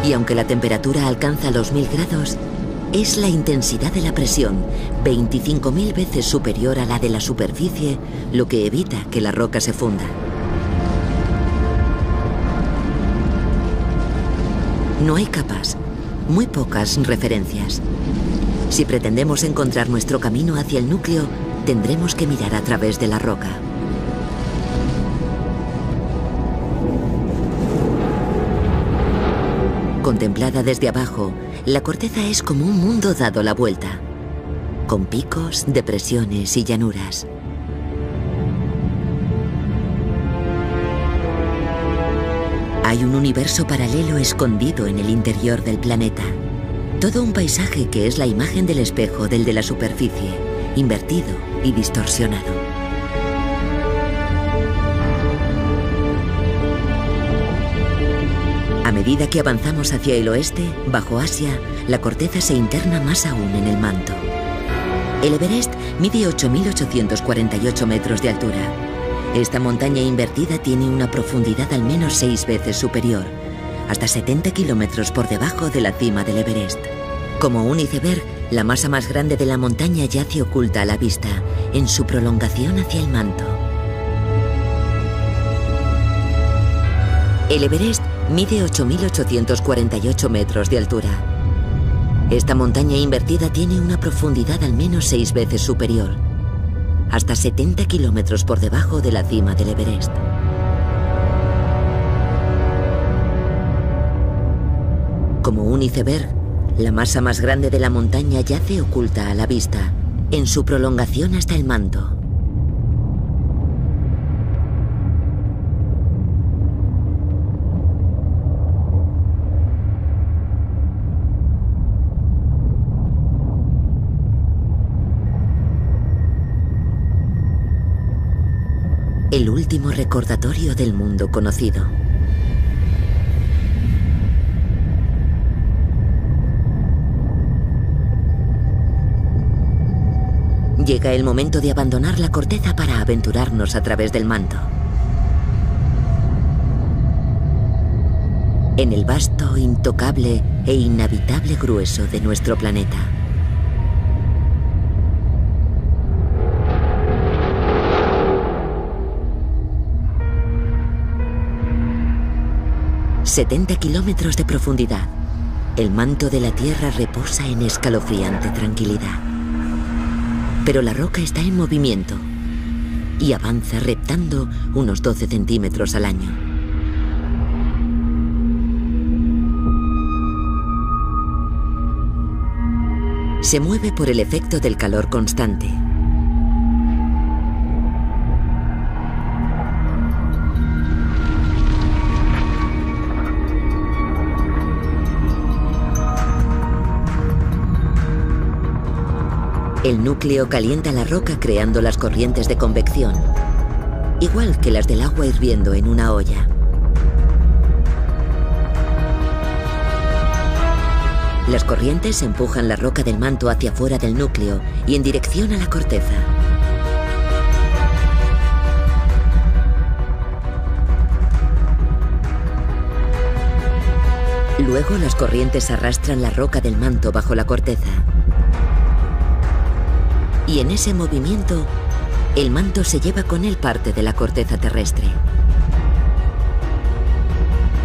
Y aunque la temperatura alcanza los 1000 grados, es la intensidad de la presión, 25.000 veces superior a la de la superficie, lo que evita que la roca se funda. No hay capas, muy pocas referencias. Si pretendemos encontrar nuestro camino hacia el núcleo, tendremos que mirar a través de la roca. Contemplada desde abajo, la corteza es como un mundo dado la vuelta, con picos, depresiones y llanuras. Hay un universo paralelo escondido en el interior del planeta. Todo un paisaje que es la imagen del espejo del de la superficie, invertido y distorsionado. A medida que avanzamos hacia el oeste, bajo Asia, la corteza se interna más aún en el manto. El Everest mide 8.848 metros de altura. Esta montaña invertida tiene una profundidad al menos 6 veces superior, hasta 70 kilómetros por debajo de la cima del Everest. Como un iceberg, la masa más grande de la montaña yace oculta a la vista, en su prolongación hacia el manto. El Everest mide 8.848 metros de altura. Esta montaña invertida tiene una profundidad al menos 6 veces superior, hasta 70 kilómetros por debajo de la cima del Everest. Como un iceberg, la masa más grande de la montaña yace oculta a la vista, en su prolongación hasta el manto. El último recordatorio del mundo conocido. Llega el momento de abandonar la corteza para aventurarnos a través del manto. En el vasto, intocable e inhabitable grueso de nuestro planeta. ...70 kilómetros de profundidad. El manto de la Tierra reposa en escalofriante tranquilidad. Pero la roca está en movimiento y avanza reptando unos 12 centímetros al año. Se mueve por el efecto del calor constante. El núcleo calienta la roca creando las corrientes de convección, igual que las del agua hirviendo en una olla. Las corrientes empujan la roca del manto hacia fuera del núcleo y en dirección a la corteza. Luego las corrientes arrastran la roca del manto bajo la corteza. Y en ese movimiento, el manto se lleva con él parte de la corteza terrestre.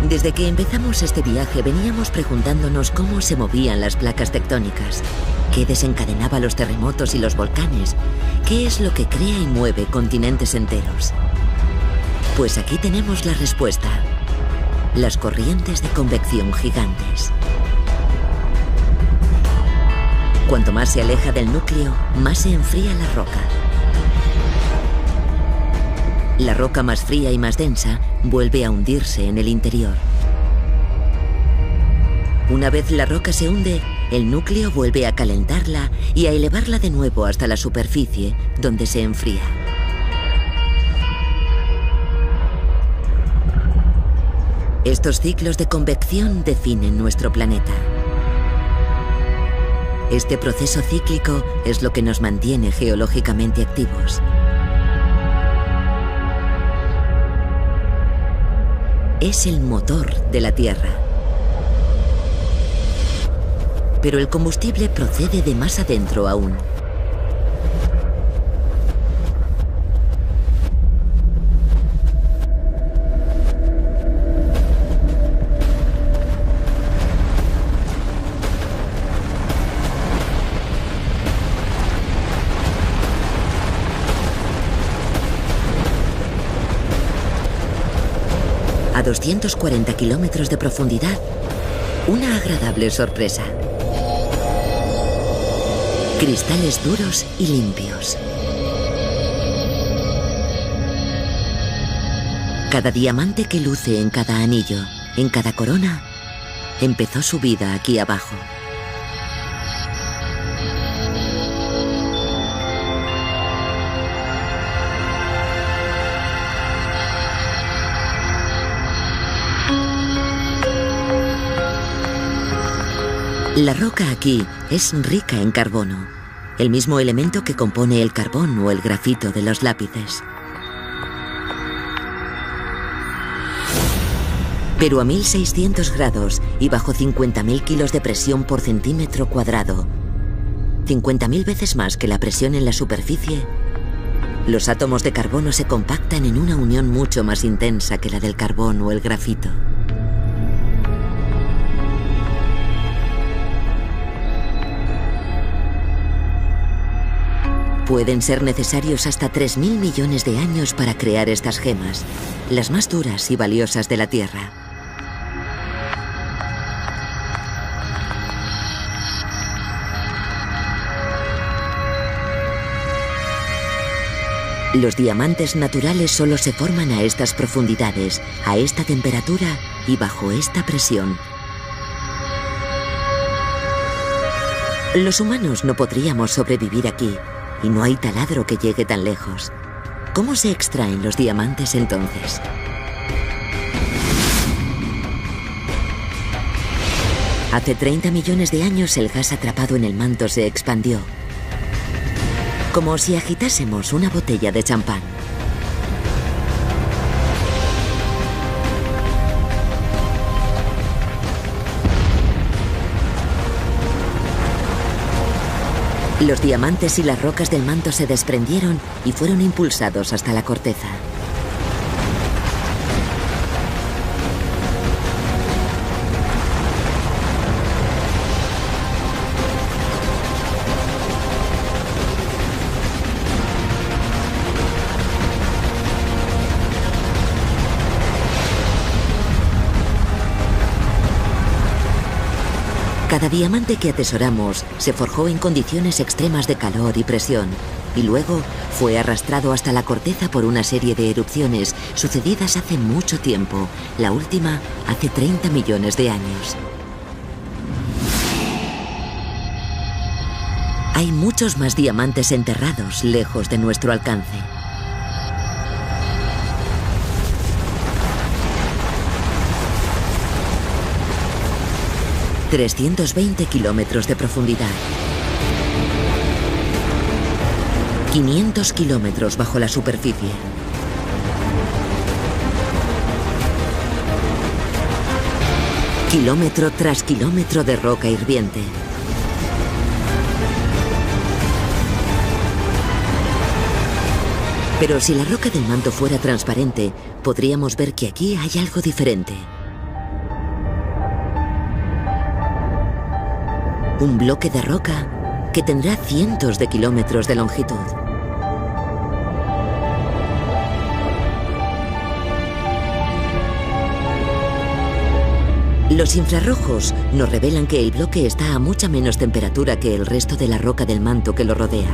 Desde que empezamos este viaje veníamos preguntándonos cómo se movían las placas tectónicas, qué desencadenaba los terremotos y los volcanes, qué es lo que crea y mueve continentes enteros. Pues aquí tenemos la respuesta: las corrientes de convección gigantes. Cuanto más se aleja del núcleo, más se enfría la roca. La roca más fría y más densa vuelve a hundirse en el interior. Una vez la roca se hunde, el núcleo vuelve a calentarla y a elevarla de nuevo hasta la superficie, donde se enfría. Estos ciclos de convección definen nuestro planeta. Este proceso cíclico es lo que nos mantiene geológicamente activos. Es el motor de la Tierra. Pero el combustible procede de más adentro aún. A 240 kilómetros de profundidad, una agradable sorpresa. Cristales duros y limpios. Cada diamante que luce en cada anillo, en cada corona, empezó su vida aquí abajo. La roca aquí es rica en carbono, el mismo elemento que compone el carbón o el grafito de los lápices. Pero a 1600 grados y bajo 50.000 kilos de presión por centímetro cuadrado, 50.000 veces más que la presión en la superficie, los átomos de carbono se compactan en una unión mucho más intensa que la del carbón o el grafito. Pueden ser necesarios hasta 3.000 millones de años para crear estas gemas, las más duras y valiosas de la Tierra. Los diamantes naturales solo se forman a estas profundidades, a esta temperatura y bajo esta presión. Los humanos no podríamos sobrevivir aquí. Y no hay taladro que llegue tan lejos. ¿Cómo se extraen los diamantes entonces? Hace 30 millones de años el gas atrapado en el manto se expandió. como si agitásemos una botella de champán. Los diamantes y las rocas del manto se desprendieron y fueron impulsados hasta la corteza. Cada diamante que atesoramos se forjó en condiciones extremas de calor y presión, y luego fue arrastrado hasta la corteza por una serie de erupciones sucedidas hace mucho tiempo, la última hace 30 millones de años. Hay muchos más diamantes enterrados lejos de nuestro alcance. ...320 kilómetros de profundidad... ...500 kilómetros bajo la superficie... ...kilómetro tras kilómetro de roca hirviente... Pero si la roca del manto fuera transparente... ...podríamos ver que aquí hay algo diferente... Un bloque de roca que tendrá cientos de kilómetros de longitud. Los infrarrojos nos revelan que el bloque está a mucha menos temperatura que el resto de la roca del manto que lo rodea.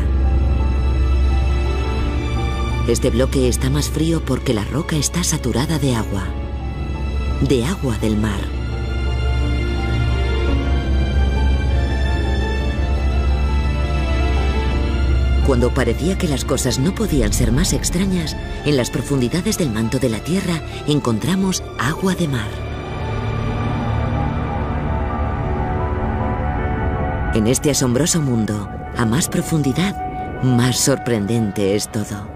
Este bloque está más frío porque la roca está saturada de agua del mar. Cuando parecía que las cosas no podían ser más extrañas, en las profundidades del manto de la Tierra encontramos agua de mar. En este asombroso mundo, a más profundidad, más sorprendente es todo.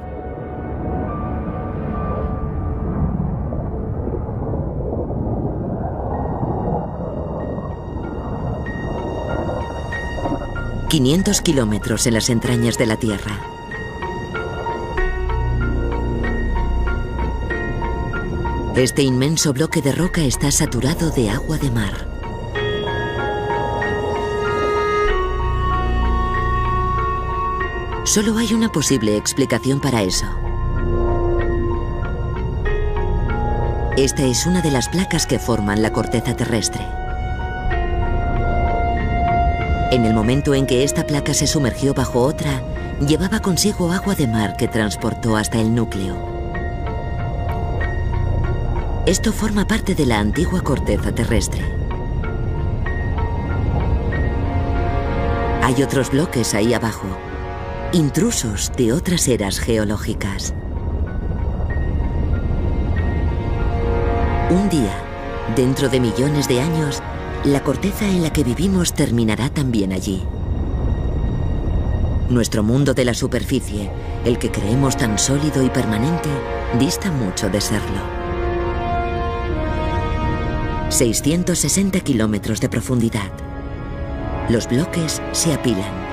...500 kilómetros en las entrañas de la Tierra. Este inmenso bloque de roca está saturado de agua de mar. Solo hay una posible explicación para eso. Esta es una de las placas que forman la corteza terrestre. En el momento en que esta placa se sumergió bajo otra, llevaba consigo agua de mar que transportó hasta el núcleo. Esto forma parte de la antigua corteza terrestre. Hay otros bloques ahí abajo, intrusos de otras eras geológicas. Un día, dentro de millones de años, la corteza en la que vivimos terminará también allí. Nuestro mundo de la superficie, el que creemos tan sólido y permanente, dista mucho de serlo. 660 kilómetros de profundidad. Los bloques se apilan.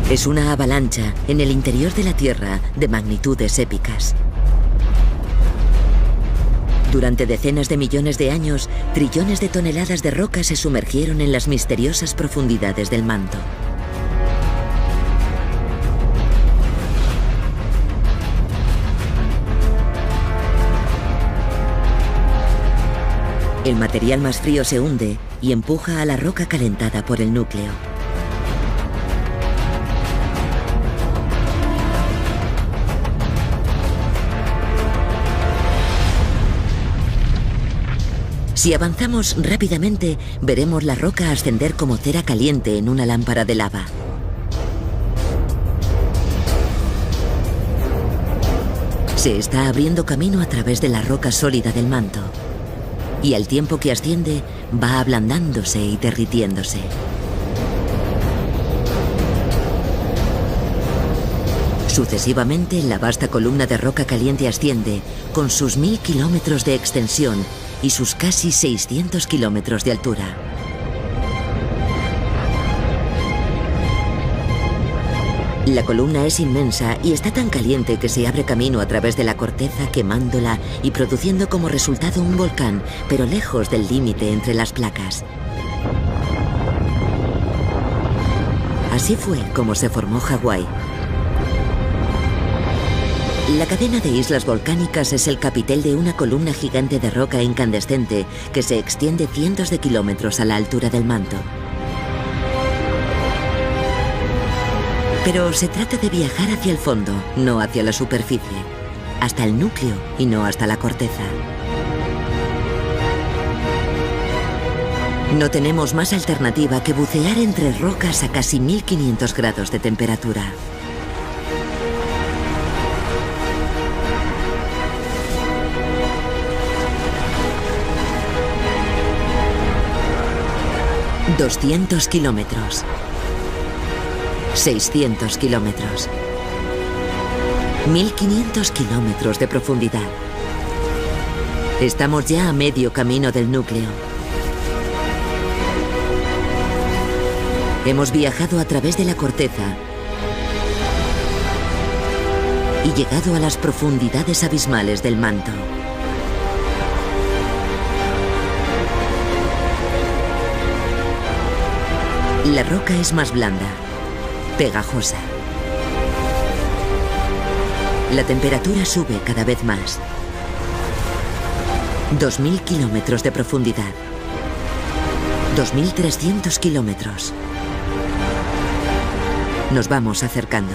Es una avalancha en el interior de la Tierra de magnitudes épicas. Durante decenas de millones de años, trillones de toneladas de roca se sumergieron en las misteriosas profundidades del manto. El material más frío se hunde y empuja a la roca calentada por el núcleo. Si avanzamos rápidamente, veremos la roca ascender como cera caliente en una lámpara de lava. Se está abriendo camino a través de la roca sólida del manto, y al tiempo que asciende va ablandándose y derritiéndose. Sucesivamente, la vasta columna de roca caliente asciende con sus 1000 kilómetros de extensión y sus casi 600 kilómetros de altura. La columna es inmensa y está tan caliente que se abre camino a través de la corteza, quemándola y produciendo como resultado un volcán, pero lejos del límite entre las placas. Así fue como se formó Hawái. La cadena de islas volcánicas es el capitel de una columna gigante de roca incandescente que se extiende cientos de kilómetros a la altura del manto. Pero se trata de viajar hacia el fondo, no hacia la superficie, hasta el núcleo y no hasta la corteza. No tenemos más alternativa que bucear entre rocas a casi 1500 grados de temperatura. ...200 kilómetros... 600 kilómetros... 1500 kilómetros de profundidad. Estamos ya a medio camino del núcleo. Hemos viajado a través de la corteza y llegado a las profundidades abismales del manto. La roca es más blanda, pegajosa. La temperatura sube cada vez más. 2000 kilómetros de profundidad. 2300 kilómetros. Nos vamos acercando.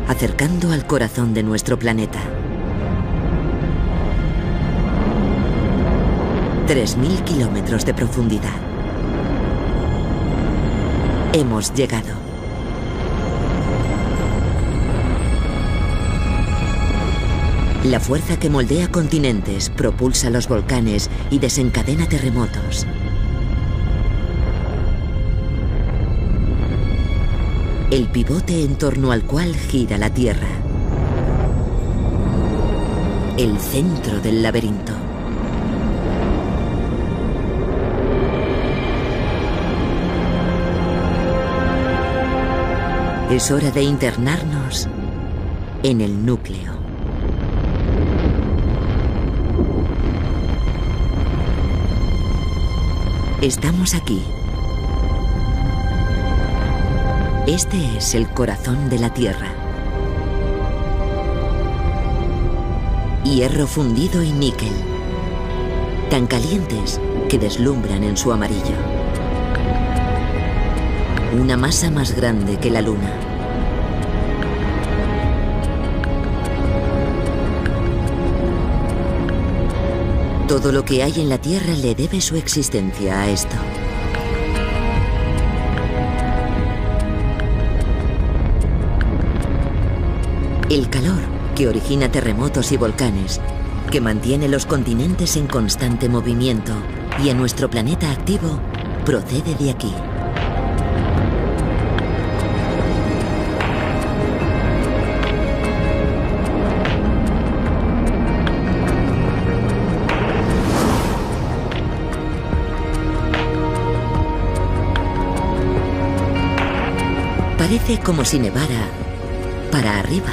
Acercando al corazón de nuestro planeta. 3000 kilómetros de profundidad. Hemos llegado. La fuerza que moldea continentes, propulsa los volcanes y desencadena terremotos. El pivote en torno al cual gira la Tierra. El centro del laberinto. Es hora de internarnos en el núcleo. Estamos aquí. Este es el corazón de la Tierra. Hierro fundido y níquel, tan calientes que deslumbran en su amarillo. Una masa más grande que la Luna. Todo lo que hay en la Tierra le debe su existencia a esto. El calor que origina terremotos y volcanes, que mantiene los continentes en constante movimiento y a nuestro planeta activo, procede de aquí. Parece como si nevara para arriba.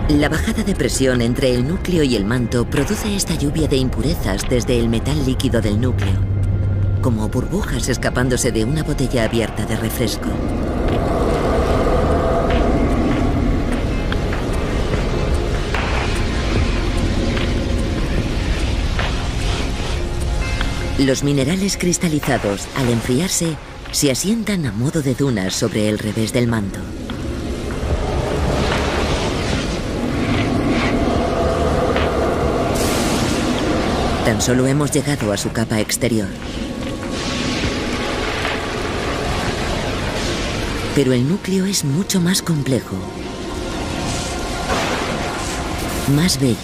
La bajada de presión entre el núcleo y el manto produce esta lluvia de impurezas desde el metal líquido del núcleo, como burbujas escapándose de una botella abierta de refresco. Los minerales cristalizados, al enfriarse, se asientan a modo de dunas sobre el revés del manto. Tan solo hemos llegado a su capa exterior. Pero el núcleo es mucho más complejo, más bello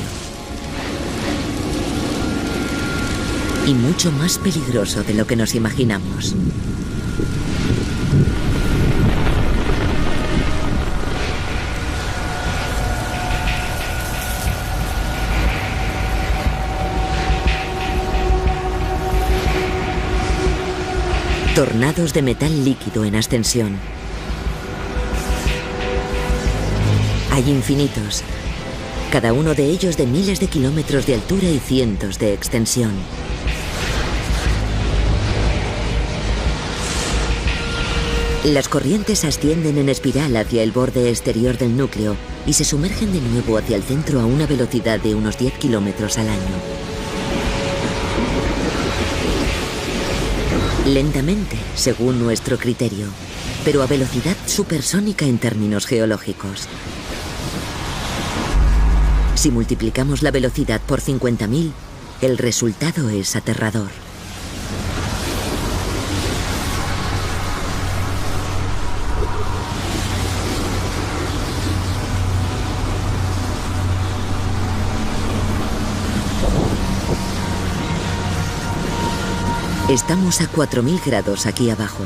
y mucho más peligroso de lo que nos imaginamos. Tornados de metal líquido en ascensión. Hay infinitos, cada uno de ellos de miles de kilómetros de altura y cientos de extensión. Las corrientes ascienden en espiral hacia el borde exterior del núcleo y se sumergen de nuevo hacia el centro a una velocidad de unos 10 kilómetros al año. Lentamente, según nuestro criterio, pero a velocidad supersónica en términos geológicos. Si multiplicamos la velocidad por 50.000, el resultado es aterrador. Estamos a 4.000 grados aquí abajo.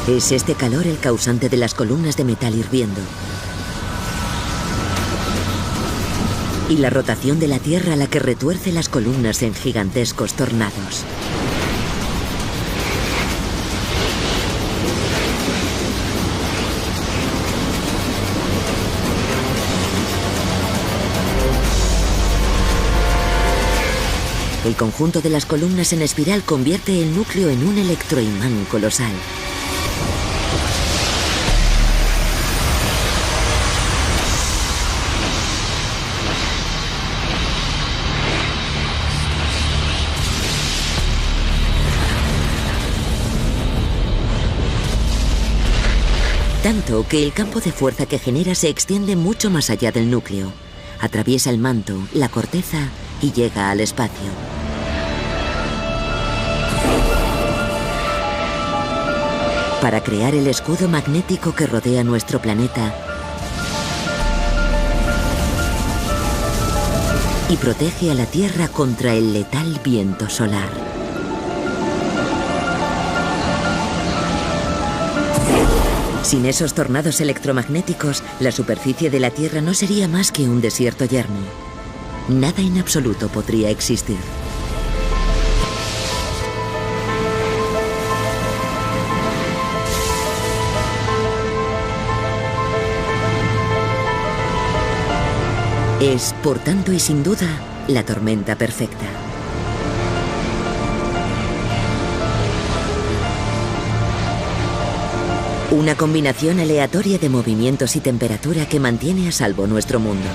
Es este calor el causante de las columnas de metal hirviendo. Y la rotación de la Tierra la que retuerce las columnas en gigantescos tornados. El conjunto de las columnas en espiral convierte el núcleo en un electroimán colosal. Tanto que el campo de fuerza que genera se extiende mucho más allá del núcleo. Atraviesa el manto, la corteza y llega al espacio. Para crear el escudo magnético que rodea nuestro planeta y protege a la Tierra contra el letal viento solar. Sin esos tornados electromagnéticos, la superficie de la Tierra no sería más que un desierto yermo. Nada en absoluto podría existir. Es, por tanto y sin duda, la tormenta perfecta. Una combinación aleatoria de movimientos y temperatura que mantiene a salvo nuestro mundo.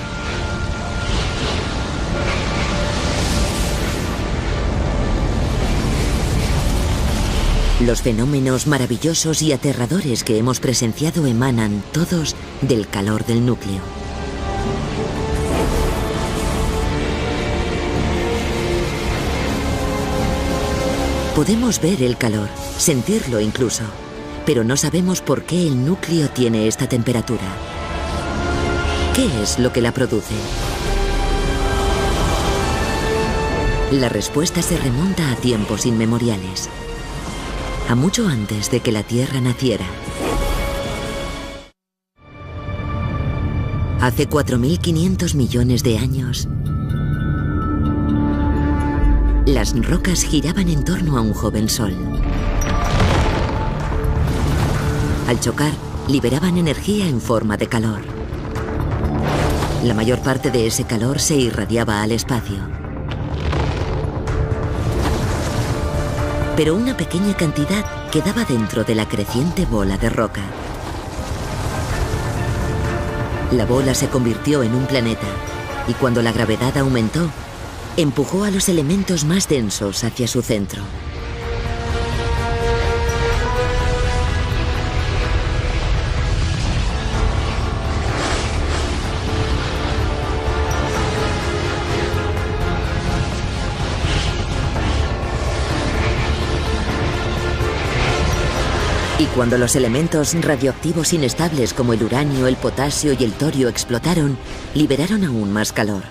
Los fenómenos maravillosos y aterradores que hemos presenciado emanan todos del calor del núcleo. Podemos ver el calor, sentirlo incluso, pero no sabemos por qué el núcleo tiene esta temperatura. ¿Qué es lo que la produce? La respuesta se remonta a tiempos inmemoriales, a mucho antes de que la Tierra naciera. Hace 4.500 millones de años, las rocas giraban en torno a un joven sol. Al chocar, liberaban energía en forma de calor. La mayor parte de ese calor se irradiaba al espacio. Pero una pequeña cantidad quedaba dentro de la creciente bola de roca. La bola se convirtió en un planeta y cuando la gravedad aumentó, empujó a los elementos más densos hacia su centro. Cuando los elementos radioactivos inestables como el uranio, el potasio y el torio explotaron, liberaron aún más calor.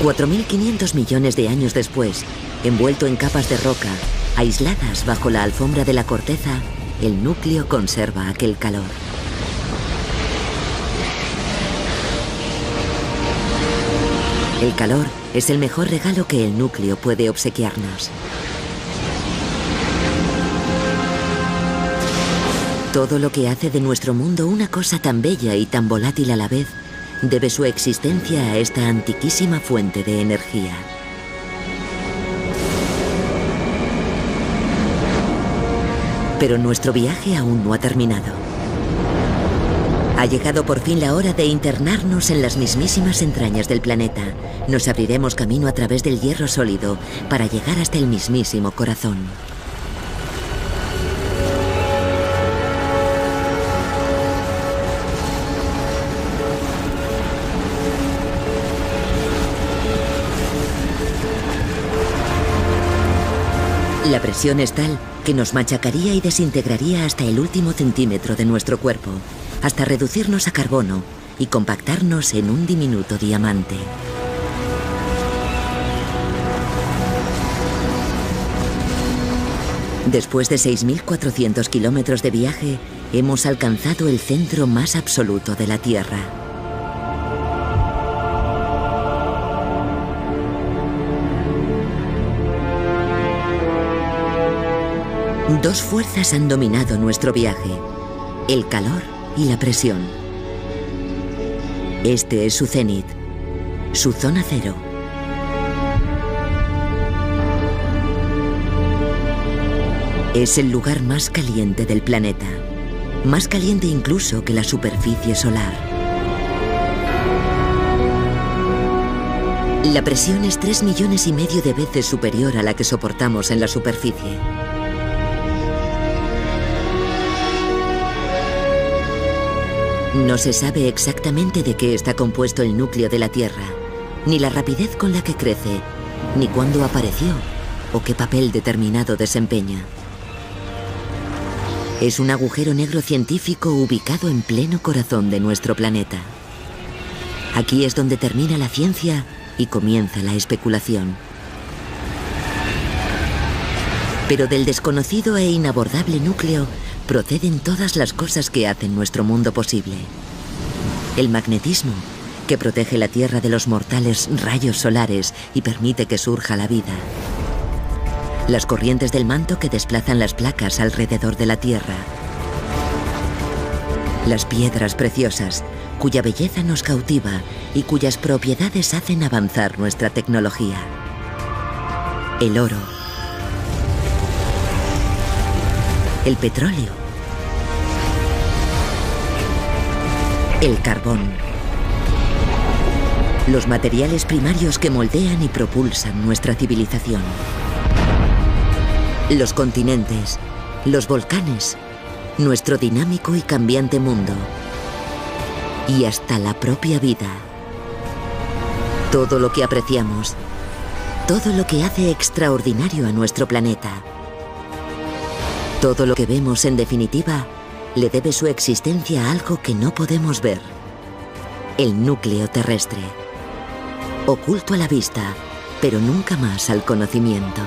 $4.500 millones de años después, envuelto en capas de roca, aisladas bajo la alfombra de la corteza, el núcleo conserva aquel calor. El calor es el mejor regalo que el núcleo puede obsequiarnos. Todo lo que hace de nuestro mundo una cosa tan bella y tan volátil a la vez debe su existencia a esta antiquísima fuente de energía. Pero nuestro viaje aún no ha terminado. Ha llegado por fin la hora de internarnos en las mismísimas entrañas del planeta. Nos abriremos camino a través del hierro sólido para llegar hasta el mismísimo corazón. La presión es tal que nos machacaría y desintegraría hasta el último centímetro de nuestro cuerpo, hasta reducirnos a carbono y compactarnos en un diminuto diamante. Después de 6.400 kilómetros de viaje, hemos alcanzado el centro más absoluto de la Tierra. Dos fuerzas han dominado nuestro viaje: el calor y la presión. Este es su cenit, su zona cero. Es el lugar más caliente del planeta, más caliente incluso que la superficie solar. La presión es 3,5 millones de veces superior a la que soportamos en la superficie. No se sabe exactamente de qué está compuesto el núcleo de la Tierra, ni la rapidez con la que crece, ni cuándo apareció o qué papel determinado desempeña. Es un agujero negro científico ubicado en pleno corazón de nuestro planeta. Aquí es donde termina la ciencia y comienza la especulación. Pero del desconocido e inabordable núcleo proceden todas las cosas que hacen nuestro mundo posible. El magnetismo, que protege la Tierra de los mortales rayos solares y permite que surja la vida. Las corrientes del manto que desplazan las placas alrededor de la Tierra. Las piedras preciosas, cuya belleza nos cautiva y cuyas propiedades hacen avanzar nuestra tecnología. El oro. El petróleo. El carbón. Los materiales primarios que moldean y propulsan nuestra civilización. Los continentes, los volcanes, nuestro dinámico y cambiante mundo. Y hasta la propia vida. Todo lo que apreciamos, todo lo que hace extraordinario a nuestro planeta. Todo lo que vemos, en definitiva, le debe su existencia a algo que no podemos ver: el núcleo terrestre, oculto a la vista, pero nunca más al conocimiento.